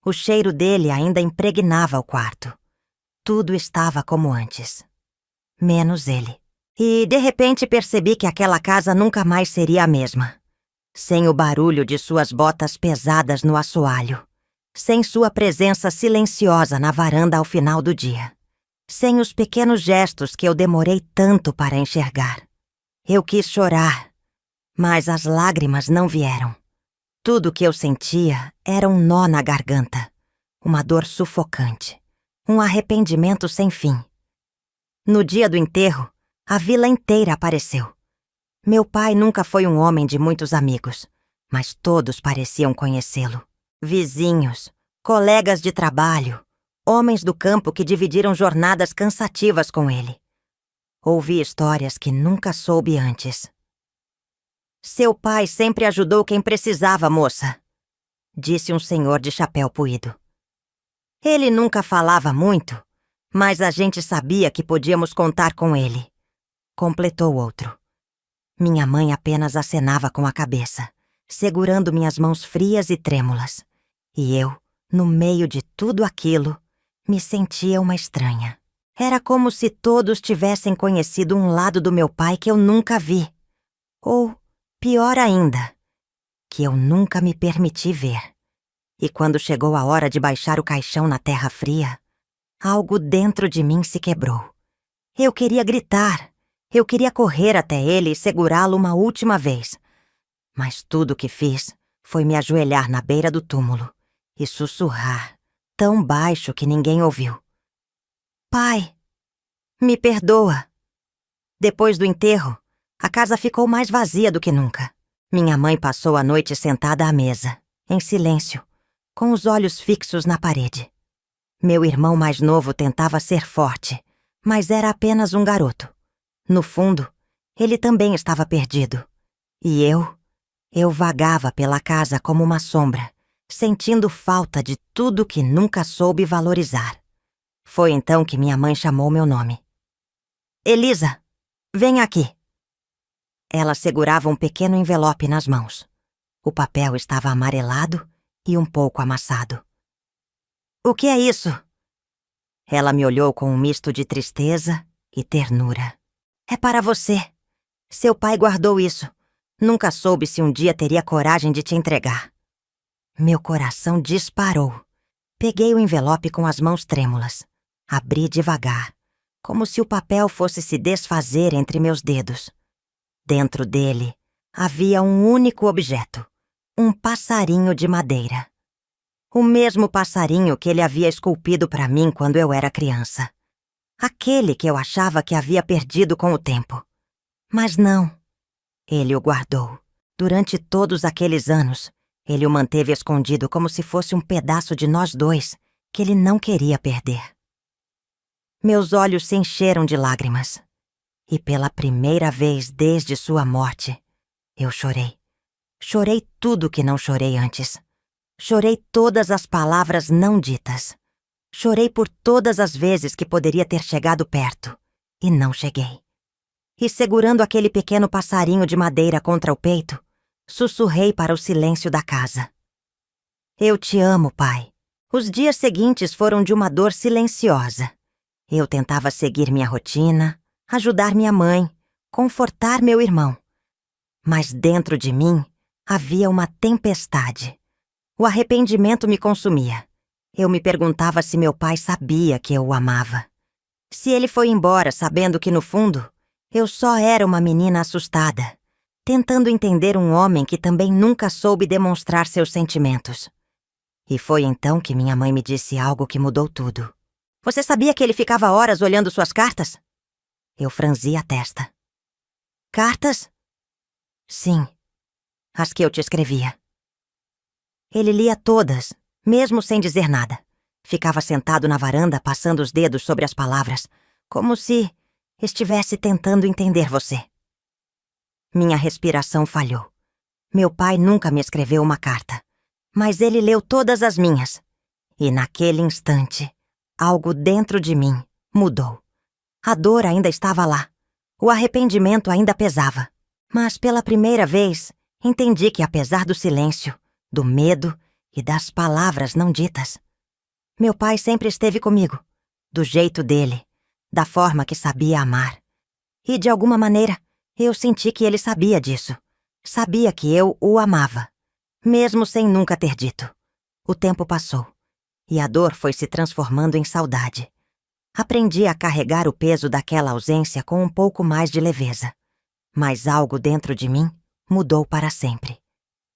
O cheiro dele ainda impregnava o quarto. Tudo estava como antes. Menos ele. E, de repente, percebi que aquela casa nunca mais seria a mesma. Sem o barulho de suas botas pesadas no assoalho. Sem sua presença silenciosa na varanda ao final do dia. Sem os pequenos gestos que eu demorei tanto para enxergar. Eu quis chorar, mas as lágrimas não vieram. Tudo o que eu sentia era um nó na garganta, uma dor sufocante, um arrependimento sem fim. No dia do enterro, a vila inteira apareceu. Meu pai nunca foi um homem de muitos amigos, mas todos pareciam conhecê-lo. Vizinhos, colegas de trabalho, homens do campo que dividiram jornadas cansativas com ele. Ouvi histórias que nunca soube antes. Seu pai sempre ajudou quem precisava, moça, disse um senhor de chapéu puído. Ele nunca falava muito, mas a gente sabia que podíamos contar com ele, completou outro. Minha mãe apenas acenava com a cabeça, segurando minhas mãos frias e trêmulas. E eu, no meio de tudo aquilo, me sentia uma estranha. Era como se todos tivessem conhecido um lado do meu pai que eu nunca vi. Ou, pior ainda, que eu nunca me permiti ver. E quando chegou a hora de baixar o caixão na terra fria, algo dentro de mim se quebrou. Eu queria gritar. Eu queria correr até ele e segurá-lo uma última vez. Mas tudo o que fiz foi me ajoelhar na beira do túmulo e sussurrar, tão baixo que ninguém ouviu. Pai, me perdoa. Depois do enterro, a casa ficou mais vazia do que nunca. Minha mãe passou a noite sentada à mesa, em silêncio, com os olhos fixos na parede. Meu irmão mais novo tentava ser forte, mas era apenas um garoto. No fundo, ele também estava perdido. E eu vagava pela casa como uma sombra, sentindo falta de tudo que nunca soube valorizar. Foi então que minha mãe chamou meu nome. Elisa, vem aqui. Ela segurava um pequeno envelope nas mãos. O papel estava amarelado e um pouco amassado. O que é isso? Ela me olhou com um misto de tristeza e ternura. É para você. Seu pai guardou isso. Nunca soube se um dia teria coragem de te entregar. Meu coração disparou. Peguei o envelope com as mãos trêmulas. Abri devagar, como se o papel fosse se desfazer entre meus dedos. Dentro dele havia um único objeto. Um passarinho de madeira. O mesmo passarinho que ele havia esculpido para mim quando eu era criança. Aquele que eu achava que havia perdido com o tempo. Mas não. Ele o guardou. Durante todos aqueles anos, ele o manteve escondido como se fosse um pedaço de nós dois que ele não queria perder. Meus olhos se encheram de lágrimas. E pela primeira vez desde sua morte, eu chorei. Chorei tudo que não chorei antes. Chorei todas as palavras não ditas. Chorei por todas as vezes que poderia ter chegado perto, e não cheguei. E segurando aquele pequeno passarinho de madeira contra o peito, sussurrei para o silêncio da casa. Eu te amo, pai. Os dias seguintes foram de uma dor silenciosa. Eu tentava seguir minha rotina, ajudar minha mãe, confortar meu irmão. Mas dentro de mim havia uma tempestade. O arrependimento me consumia. Eu me perguntava se meu pai sabia que eu o amava. Se ele foi embora sabendo que, no fundo, eu só era uma menina assustada, tentando entender um homem que também nunca soube demonstrar seus sentimentos. E foi então que minha mãe me disse algo que mudou tudo. Você sabia que ele ficava horas olhando suas cartas? Eu franzi a testa. Cartas? Sim, as que eu te escrevia. Ele lia todas, mesmo sem dizer nada. Ficava sentado na varanda, passando os dedos sobre as palavras, como se estivesse tentando entender você. Minha respiração falhou. Meu pai nunca me escreveu uma carta, mas ele leu todas as minhas. E naquele instante, algo dentro de mim mudou. A dor ainda estava lá. O arrependimento ainda pesava. Mas pela primeira vez, entendi que, apesar do silêncio, do medo e das palavras não ditas. Meu pai sempre esteve comigo, do jeito dele, da forma que sabia amar. E de alguma maneira, eu senti que ele sabia disso. Sabia que eu o amava, mesmo sem nunca ter dito. O tempo passou, e a dor foi se transformando em saudade. Aprendi a carregar o peso daquela ausência com um pouco mais de leveza. Mas algo dentro de mim mudou para sempre.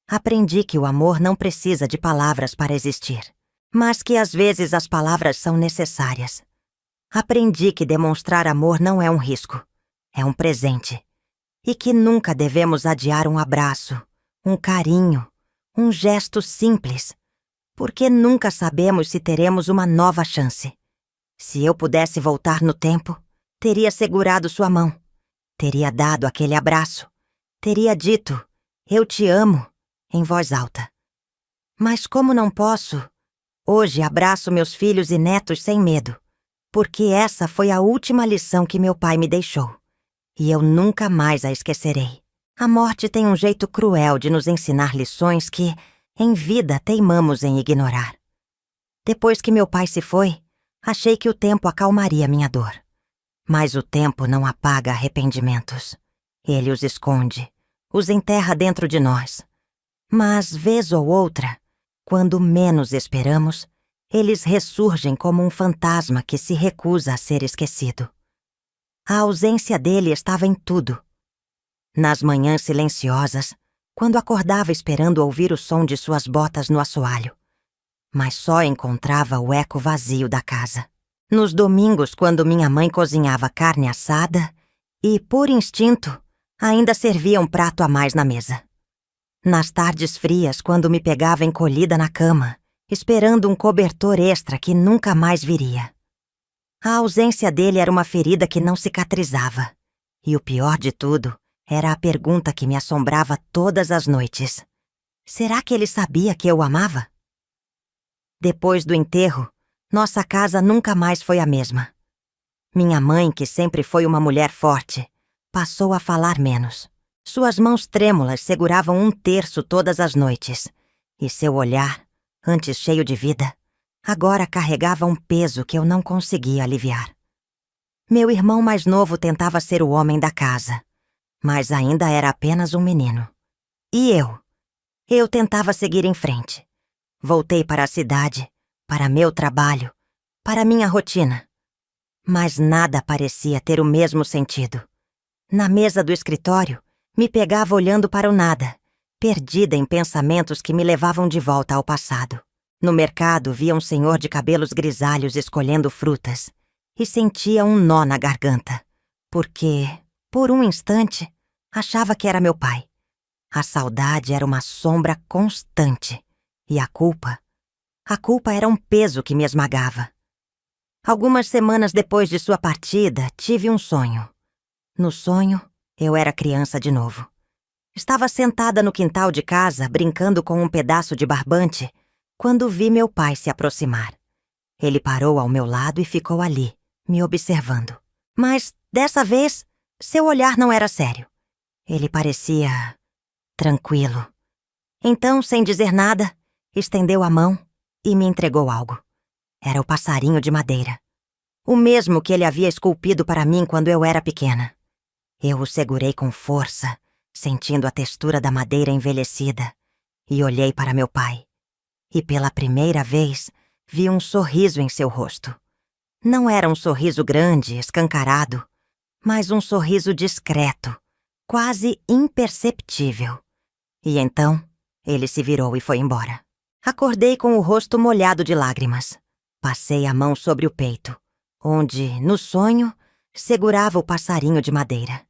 Aprendi que o amor não precisa de palavras para existir, mas que às vezes as palavras são necessárias. Aprendi que demonstrar amor não é um risco, é um presente. E que nunca devemos adiar um abraço, um carinho, um gesto simples, porque nunca sabemos se teremos uma nova chance. Se eu pudesse voltar no tempo, teria segurado sua mão, teria dado aquele abraço, teria dito, "Eu te amo", em voz alta. Mas como não posso, hoje abraço meus filhos e netos sem medo, porque essa foi a última lição que meu pai me deixou. E eu nunca mais a esquecerei. A morte tem um jeito cruel de nos ensinar lições que, em vida, teimamos em ignorar. Depois que meu pai se foi, achei que o tempo acalmaria minha dor. Mas o tempo não apaga arrependimentos. Ele os esconde, os enterra dentro de nós. Mas, vez ou outra, quando menos esperamos, eles ressurgem como um fantasma que se recusa a ser esquecido. A ausência dele estava em tudo. Nas manhãs silenciosas, quando acordava esperando ouvir o som de suas botas no assoalho, mas só encontrava o eco vazio da casa. Nos domingos, quando minha mãe cozinhava carne assada e, por instinto, ainda servia um prato a mais na mesa. Nas tardes frias, quando me pegava encolhida na cama, esperando um cobertor extra que nunca mais viria. A ausência dele era uma ferida que não cicatrizava. E o pior de tudo era a pergunta que me assombrava todas as noites. Será que ele sabia que eu o amava? Depois do enterro, nossa casa nunca mais foi a mesma. Minha mãe, que sempre foi uma mulher forte, passou a falar menos. Suas mãos trêmulas seguravam um terço todas as noites. E seu olhar, antes cheio de vida, agora carregava um peso que eu não conseguia aliviar. Meu irmão mais novo tentava ser o homem da casa, mas ainda era apenas um menino. E eu? Eu tentava seguir em frente. Voltei para a cidade, para meu trabalho, para minha rotina. Mas nada parecia ter o mesmo sentido. Na mesa do escritório, me pegava olhando para o nada, perdida em pensamentos que me levavam de volta ao passado. No mercado, via um senhor de cabelos grisalhos escolhendo frutas e sentia um nó na garganta, porque, por um instante, achava que era meu pai. A saudade era uma sombra constante e a culpa era um peso que me esmagava. Algumas semanas depois de sua partida, tive um sonho. No sonho, eu era criança de novo. Estava sentada no quintal de casa, brincando com um pedaço de barbante, quando vi meu pai se aproximar. Ele parou ao meu lado e ficou ali, me observando. Mas, dessa vez, seu olhar não era sério. Ele parecia tranquilo. Então, sem dizer nada, estendeu a mão e me entregou algo. Era o passarinho de madeira. O mesmo que ele havia esculpido para mim quando eu era pequena. Eu o segurei com força, sentindo a textura da madeira envelhecida, e olhei para meu pai. E pela primeira vez, vi um sorriso em seu rosto. Não era um sorriso grande, escancarado, mas um sorriso discreto, quase imperceptível. E então, ele se virou e foi embora. Acordei com o rosto molhado de lágrimas. Passei a mão sobre o peito, onde, no sonho, segurava o passarinho de madeira.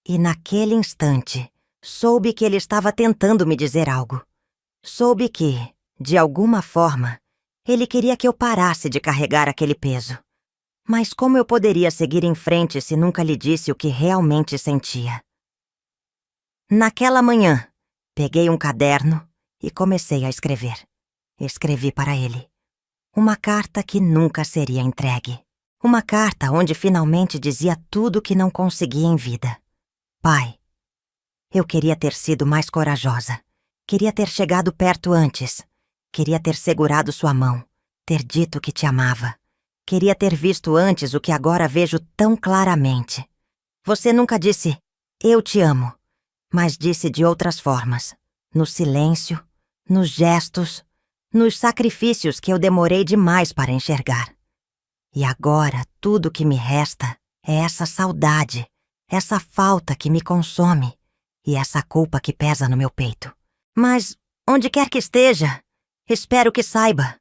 E naquele instante, soube que ele estava tentando me dizer algo. Soube que, de alguma forma, ele queria que eu parasse de carregar aquele peso. Mas como eu poderia seguir em frente se nunca lhe disse o que realmente sentia? Naquela manhã, peguei um caderno e comecei a escrever. Escrevi para ele. Uma carta que nunca seria entregue. Uma carta onde finalmente dizia tudo o que não conseguia em vida. Pai, eu queria ter sido mais corajosa. Queria ter chegado perto antes. Queria ter segurado sua mão, ter dito que te amava. Queria ter visto antes o que agora vejo tão claramente. Você nunca disse, eu te amo, mas disse de outras formas. No silêncio, nos gestos, nos sacrifícios que eu demorei demais para enxergar. E agora tudo que me resta é essa saudade, essa falta que me consome e essa culpa que pesa no meu peito. Mas, onde quer que esteja, espero que saiba.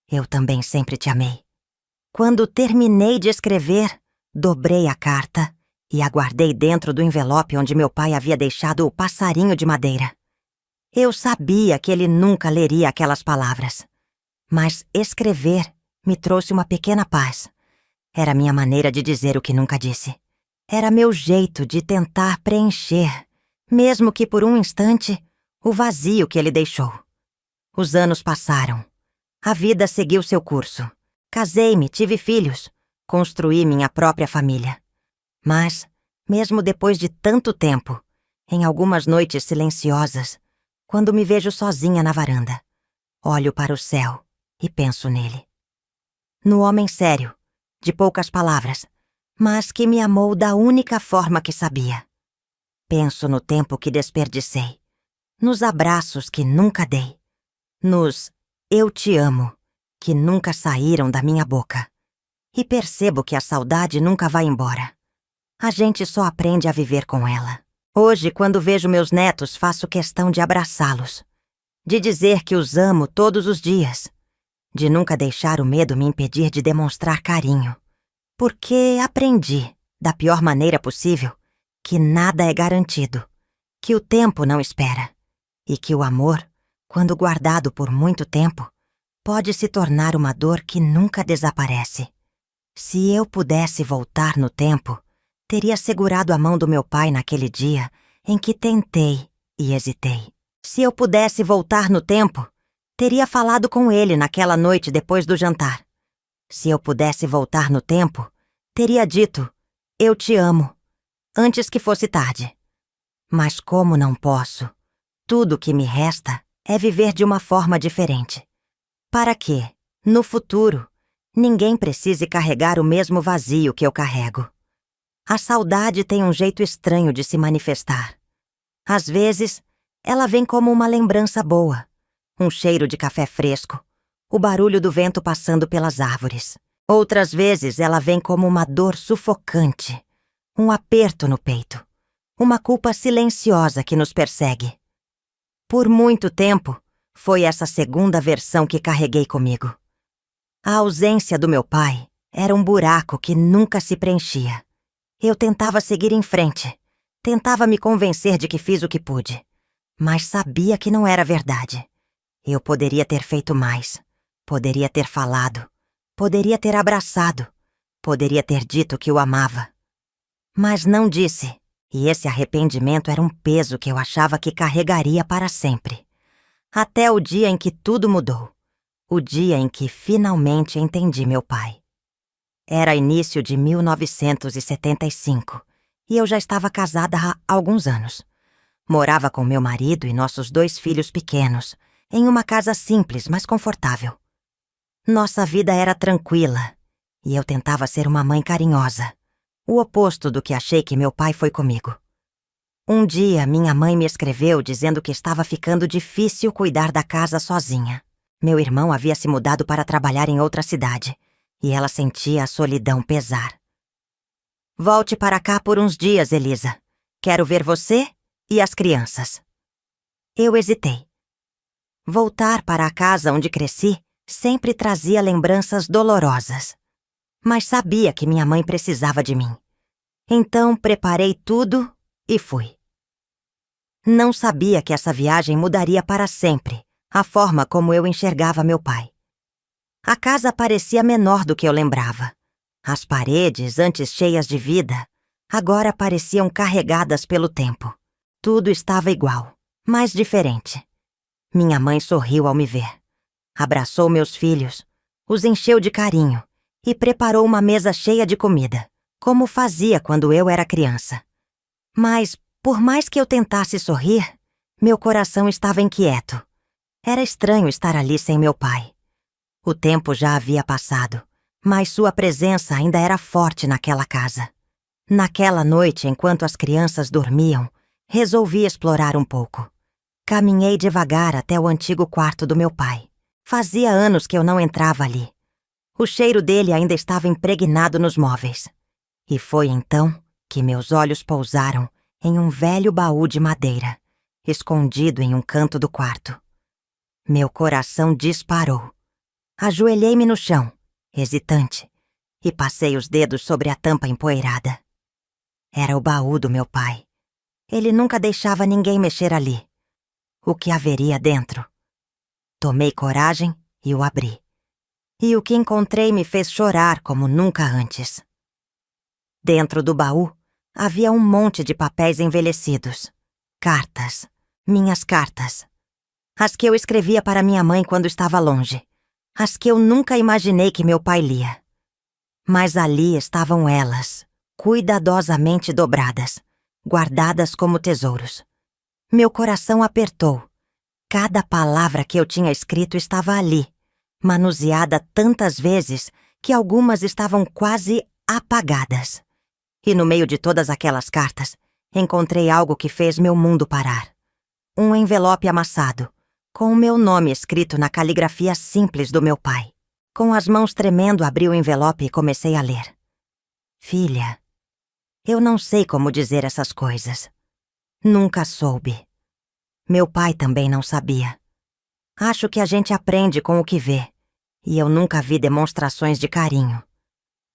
Eu também sempre te amei. Quando terminei de escrever, dobrei a carta e a guardei dentro do envelope onde meu pai havia deixado o passarinho de madeira. Eu sabia que ele nunca leria aquelas palavras. Mas escrever me trouxe uma pequena paz. Era minha maneira de dizer o que nunca disse. Era meu jeito de tentar preencher, mesmo que por um instante, o vazio que ele deixou. Os anos passaram. A vida seguiu seu curso. Casei-me, tive filhos, construí minha própria família. Mas, mesmo depois de tanto tempo, em algumas noites silenciosas, quando me vejo sozinha na varanda, olho para o céu e penso nele. No homem sério, de poucas palavras, mas que me amou da única forma que sabia. Penso no tempo que desperdicei, nos abraços que nunca dei, nos eu te amo que nunca saíram da minha boca. E percebo que a saudade nunca vai embora. A gente só aprende a viver com ela. Hoje, quando vejo meus netos, faço questão de abraçá-los, de dizer que os amo todos os dias, de nunca deixar o medo me impedir de demonstrar carinho, porque aprendi, da pior maneira possível, que nada é garantido, que o tempo não espera, e que o amor, quando guardado por muito tempo, pode se tornar uma dor que nunca desaparece. Se eu pudesse voltar no tempo, teria segurado a mão do meu pai naquele dia em que tentei e hesitei. Se eu pudesse voltar no tempo, teria falado com ele naquela noite depois do jantar. Se eu pudesse voltar no tempo, teria dito, eu te amo, antes que fosse tarde. Mas como não posso, tudo que me resta é viver de uma forma diferente. Para que, no futuro, ninguém precise carregar o mesmo vazio que eu carrego. A saudade tem um jeito estranho de se manifestar. Às vezes, ela vem como uma lembrança boa, um cheiro de café fresco, o barulho do vento passando pelas árvores. Outras vezes, ela vem como uma dor sufocante, um aperto no peito, uma culpa silenciosa que nos persegue. Por muito tempo, foi essa segunda versão que carreguei comigo. A ausência do meu pai era um buraco que nunca se preenchia. Eu tentava seguir em frente, tentava me convencer de que fiz o que pude, mas sabia que não era verdade. Eu poderia ter feito mais, poderia ter falado, poderia ter abraçado, poderia ter dito que o amava. Mas não disse, e esse arrependimento era um peso que eu achava que carregaria para sempre. Até o dia em que tudo mudou. O dia em que finalmente entendi meu pai. Era início de 1975 e eu já estava casada há alguns anos. Morava com meu marido e nossos 2 filhos pequenos, em uma casa simples, mas confortável. Nossa vida era tranquila e eu tentava ser uma mãe carinhosa, o oposto do que achei que meu pai foi comigo. Um dia, minha mãe me escreveu dizendo que estava ficando difícil cuidar da casa sozinha. Meu irmão havia se mudado para trabalhar em outra cidade, e ela sentia a solidão pesar. Volte para cá por uns dias, Elisa. Quero ver você e as crianças. Eu hesitei. Voltar para a casa onde cresci sempre trazia lembranças dolorosas. Mas sabia que minha mãe precisava de mim. Então preparei tudo e fui. Não sabia que essa viagem mudaria para sempre a forma como eu enxergava meu pai. A casa parecia menor do que eu lembrava. As paredes, antes cheias de vida, agora pareciam carregadas pelo tempo. Tudo estava igual, mas diferente. Minha mãe sorriu ao me ver. Abraçou meus filhos, os encheu de carinho e preparou uma mesa cheia de comida, como fazia quando eu era criança. Mas, por mais que eu tentasse sorrir, Meu coração estava inquieto. Era estranho estar ali sem meu pai. O tempo já havia passado, mas sua presença ainda era forte naquela casa. Naquela noite, enquanto as crianças dormiam, resolvi explorar um pouco. Caminhei devagar até o antigo quarto do meu pai. Fazia anos que eu não entrava ali. O cheiro dele ainda estava impregnado nos móveis. E foi então que meus olhos pousaram em um velho baú de madeira, escondido em um canto do quarto. Meu coração disparou. Ajoelhei-me no chão, hesitante, e passei os dedos sobre a tampa empoeirada. Era o baú do meu pai. Ele nunca deixava ninguém mexer ali. O que haveria dentro? Tomei coragem e o abri. E o que encontrei me fez chorar como nunca antes. Dentro do baú havia um monte de papéis envelhecidos. Cartas. Minhas cartas. As que eu escrevia para minha mãe quando estava longe. As que eu nunca imaginei que meu pai lia. Mas ali estavam elas, cuidadosamente dobradas, guardadas como tesouros. Meu coração apertou. Cada palavra que eu tinha escrito estava ali, manuseada tantas vezes que algumas estavam quase apagadas. E no meio de todas aquelas cartas, encontrei algo que fez meu mundo parar. Um envelope amassado, com o meu nome escrito na caligrafia simples do meu pai. Com as mãos tremendo, abri o envelope e comecei a ler. Filha, eu não sei como dizer essas coisas. Nunca soube. Meu pai também não sabia. Acho que a gente aprende com o que vê, e eu nunca vi demonstrações de carinho.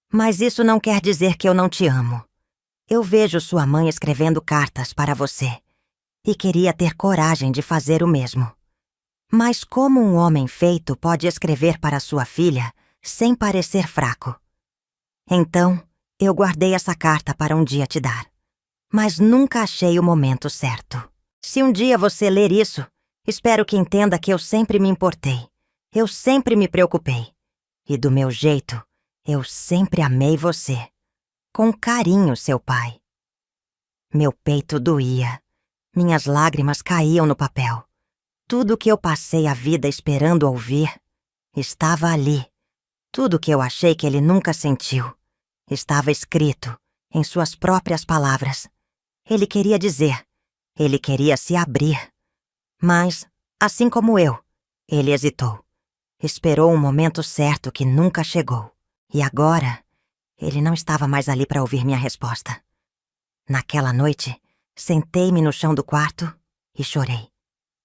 Mas isso não quer dizer que eu não te amo. Eu vejo sua mãe escrevendo cartas para você, e queria ter coragem de fazer o mesmo. Mas como um homem feito pode escrever para sua filha sem parecer fraco? Então, eu guardei essa carta para um dia te dar. Mas nunca achei o momento certo. Se um dia você ler isso, espero que entenda que eu sempre me importei. Eu sempre me preocupei. E do meu jeito, eu sempre amei você. Com carinho, seu pai. Meu peito doía. Minhas lágrimas caíam no papel. Tudo que eu passei a vida esperando ouvir estava ali. Tudo que eu achei que ele nunca sentiu estava escrito em suas próprias palavras. Ele queria dizer, ele queria se abrir. Mas, assim como eu, ele hesitou. Esperou um momento certo que nunca chegou. E agora, ele não estava mais ali para ouvir minha resposta. Naquela noite, sentei-me no chão do quarto e chorei.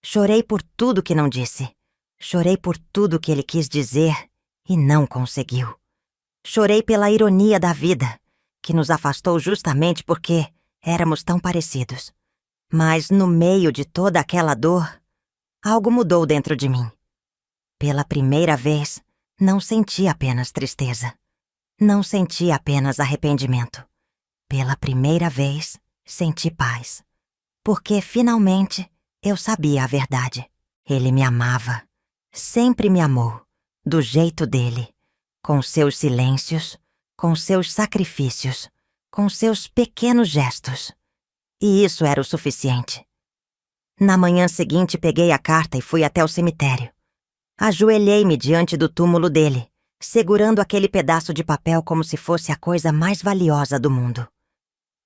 Chorei por tudo que não disse. Chorei por tudo que ele quis dizer e não conseguiu. Chorei pela ironia da vida, que nos afastou justamente porque éramos tão parecidos. Mas no meio de toda aquela dor, algo mudou dentro de mim. Pela primeira vez, não senti apenas tristeza. Não senti apenas arrependimento. Pela primeira vez, senti paz. Porque, finalmente, eu sabia a verdade. Ele me amava. Sempre me amou. Do jeito dele. Com seus silêncios, com seus sacrifícios, com seus pequenos gestos. E isso era o suficiente. Na manhã seguinte, peguei a carta e fui até o cemitério. Ajoelhei-me diante do túmulo dele, segurando aquele pedaço de papel como se fosse a coisa mais valiosa do mundo.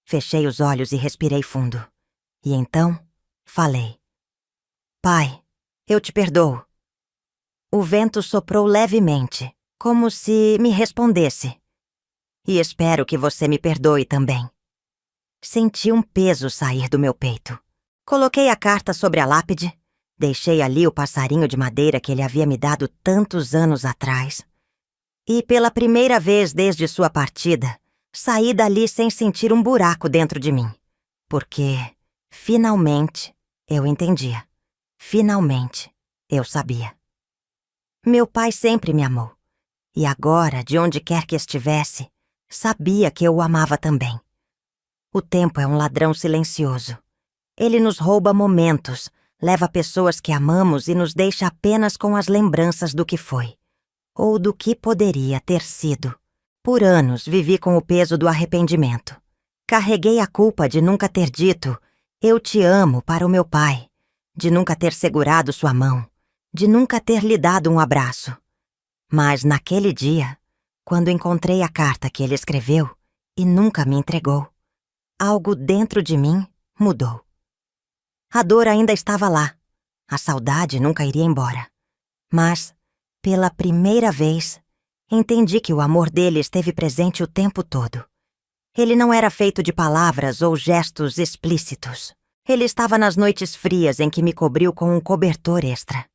Fechei os olhos e respirei fundo. E então, falei. Pai, eu te perdoo. O vento soprou levemente, como se me respondesse. E espero que você me perdoe também. Senti um peso sair do meu peito. Coloquei a carta sobre a lápide, deixei ali o passarinho de madeira que ele havia me dado tantos anos atrás. E pela primeira vez desde sua partida, saí dali sem sentir um buraco dentro de mim. Porque, finalmente, eu entendia. Finalmente, eu sabia. Meu pai sempre me amou. E agora, de onde quer que estivesse, sabia que eu o amava também. O tempo é um ladrão silencioso. Ele nos rouba momentos, leva pessoas que amamos e nos deixa apenas com as lembranças do que foi, ou do que poderia ter sido. Por anos vivi com o peso do arrependimento. Carreguei a culpa de nunca ter dito "eu te amo" para o meu pai, de nunca ter segurado sua mão, de nunca ter lhe dado um abraço. Mas naquele dia, quando encontrei a carta que ele escreveu e nunca me entregou, algo dentro de mim mudou. A dor ainda estava lá, a saudade nunca iria embora. Mas, pela primeira vez, entendi que o amor dele esteve presente o tempo todo. Ele não era feito de palavras ou gestos explícitos. Ele estava nas noites frias em que me cobriu com um cobertor extra.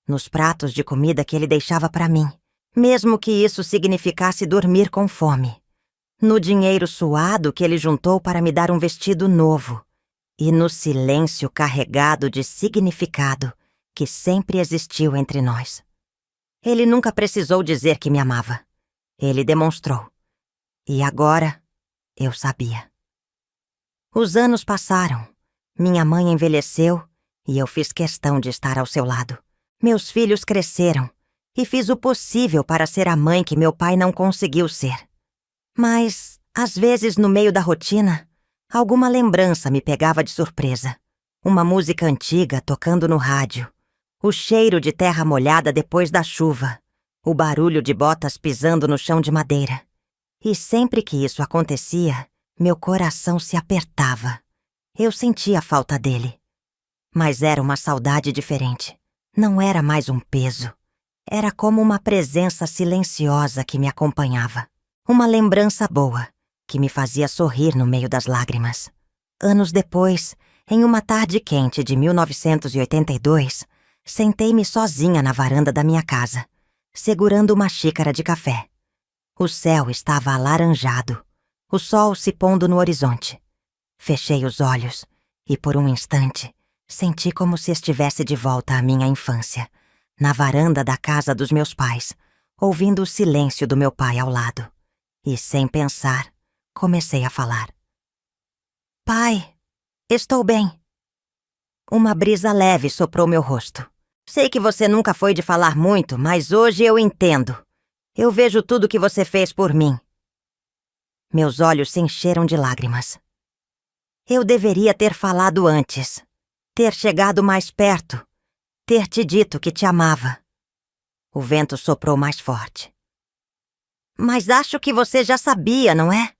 Nos pratos de comida que ele deixava para mim, mesmo que isso significasse dormir com fome. No dinheiro suado que ele juntou para me dar um vestido novo. E no silêncio carregado de significado que sempre existiu entre nós. Ele nunca precisou dizer que me amava. Ele demonstrou. E agora, eu sabia. Os anos passaram. Minha mãe envelheceu e eu fiz questão de estar ao seu lado. Meus filhos cresceram e fiz o possível para ser a mãe que meu pai não conseguiu ser. Mas, às vezes, no meio da rotina, alguma lembrança me pegava de surpresa. Uma música antiga tocando no rádio. O cheiro de terra molhada depois da chuva. O barulho de botas pisando no chão de madeira. E sempre que isso acontecia, meu coração se apertava. Eu sentia a falta dele. Mas era uma saudade diferente. Não era mais um peso. Era como uma presença silenciosa que me acompanhava. Uma lembrança boa, que me fazia sorrir no meio das lágrimas. Anos depois, em uma tarde quente de 1982, sentei-me sozinha na varanda da minha casa, segurando uma xícara de café. O céu estava alaranjado, o sol se pondo no horizonte. Fechei os olhos e, por um instante, senti como se estivesse de volta à minha infância, na varanda da casa dos meus pais, ouvindo o silêncio do meu pai ao lado. E, sem pensar, comecei a falar. Pai, estou bem. Uma brisa leve soprou meu rosto. Sei que você nunca foi de falar muito, mas hoje eu entendo. Eu vejo tudo que você fez por mim. Meus olhos se encheram de lágrimas. Eu deveria ter falado antes, ter chegado mais perto, ter te dito que te amava. O vento soprou mais forte. Mas acho que você já sabia, não é?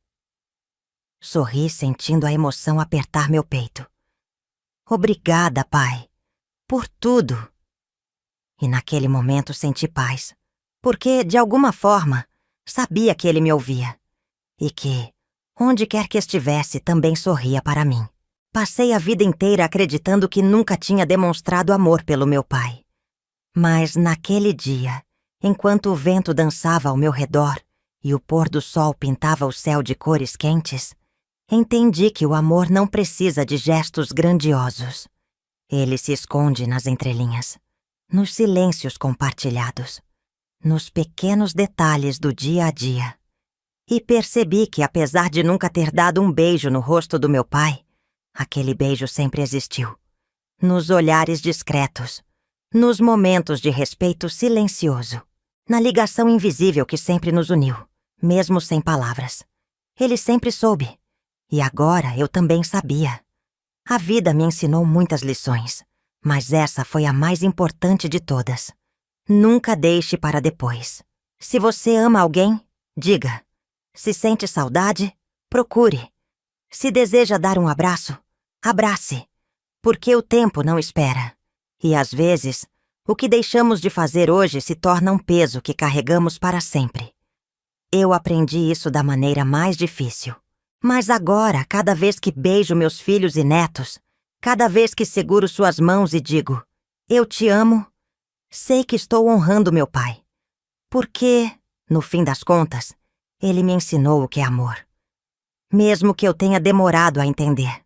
Sorri, sentindo a emoção apertar meu peito. Obrigada, pai, por tudo. E naquele momento senti paz, porque, de alguma forma, sabia que ele me ouvia. E que, onde quer que estivesse, também sorria para mim. Passei a vida inteira acreditando que nunca tinha demonstrado amor pelo meu pai. Mas naquele dia, enquanto o vento dançava ao meu redor e o pôr do sol pintava o céu de cores quentes, entendi que o amor não precisa de gestos grandiosos. Ele se esconde nas entrelinhas, nos silêncios compartilhados, nos pequenos detalhes do dia a dia. E percebi que, apesar de nunca ter dado um beijo no rosto do meu pai, aquele beijo sempre existiu. Nos olhares discretos, nos momentos de respeito silencioso, na ligação invisível que sempre nos uniu, mesmo sem palavras. Ele sempre soube. E agora eu também sabia. A vida me ensinou muitas lições, mas essa foi a mais importante de todas. Nunca deixe para depois. Se você ama alguém, diga. Se sente saudade, procure. Se deseja dar um abraço, abrace. Porque o tempo não espera. E às vezes, o que deixamos de fazer hoje se torna um peso que carregamos para sempre. Eu aprendi isso da maneira mais difícil. Mas agora, cada vez que beijo meus filhos e netos, cada vez que seguro suas mãos e digo, eu te amo, sei que estou honrando meu pai. Porque, no fim das contas, ele me ensinou o que é amor. Mesmo que eu tenha demorado a entender.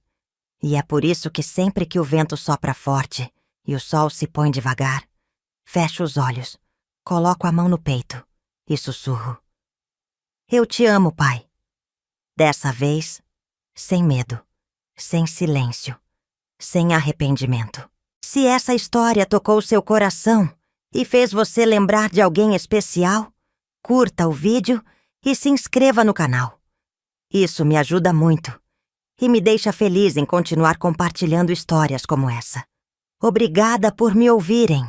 E é por isso que sempre que o vento sopra forte e o sol se põe devagar, fecho os olhos, coloco a mão no peito e sussurro. Eu te amo, pai. Dessa vez, sem medo, sem silêncio, sem arrependimento. Se essa história tocou seu coração e fez você lembrar de alguém especial, curta o vídeo e se inscreva no canal. Isso me ajuda muito e me deixa feliz em continuar compartilhando histórias como essa. Obrigada por me ouvirem.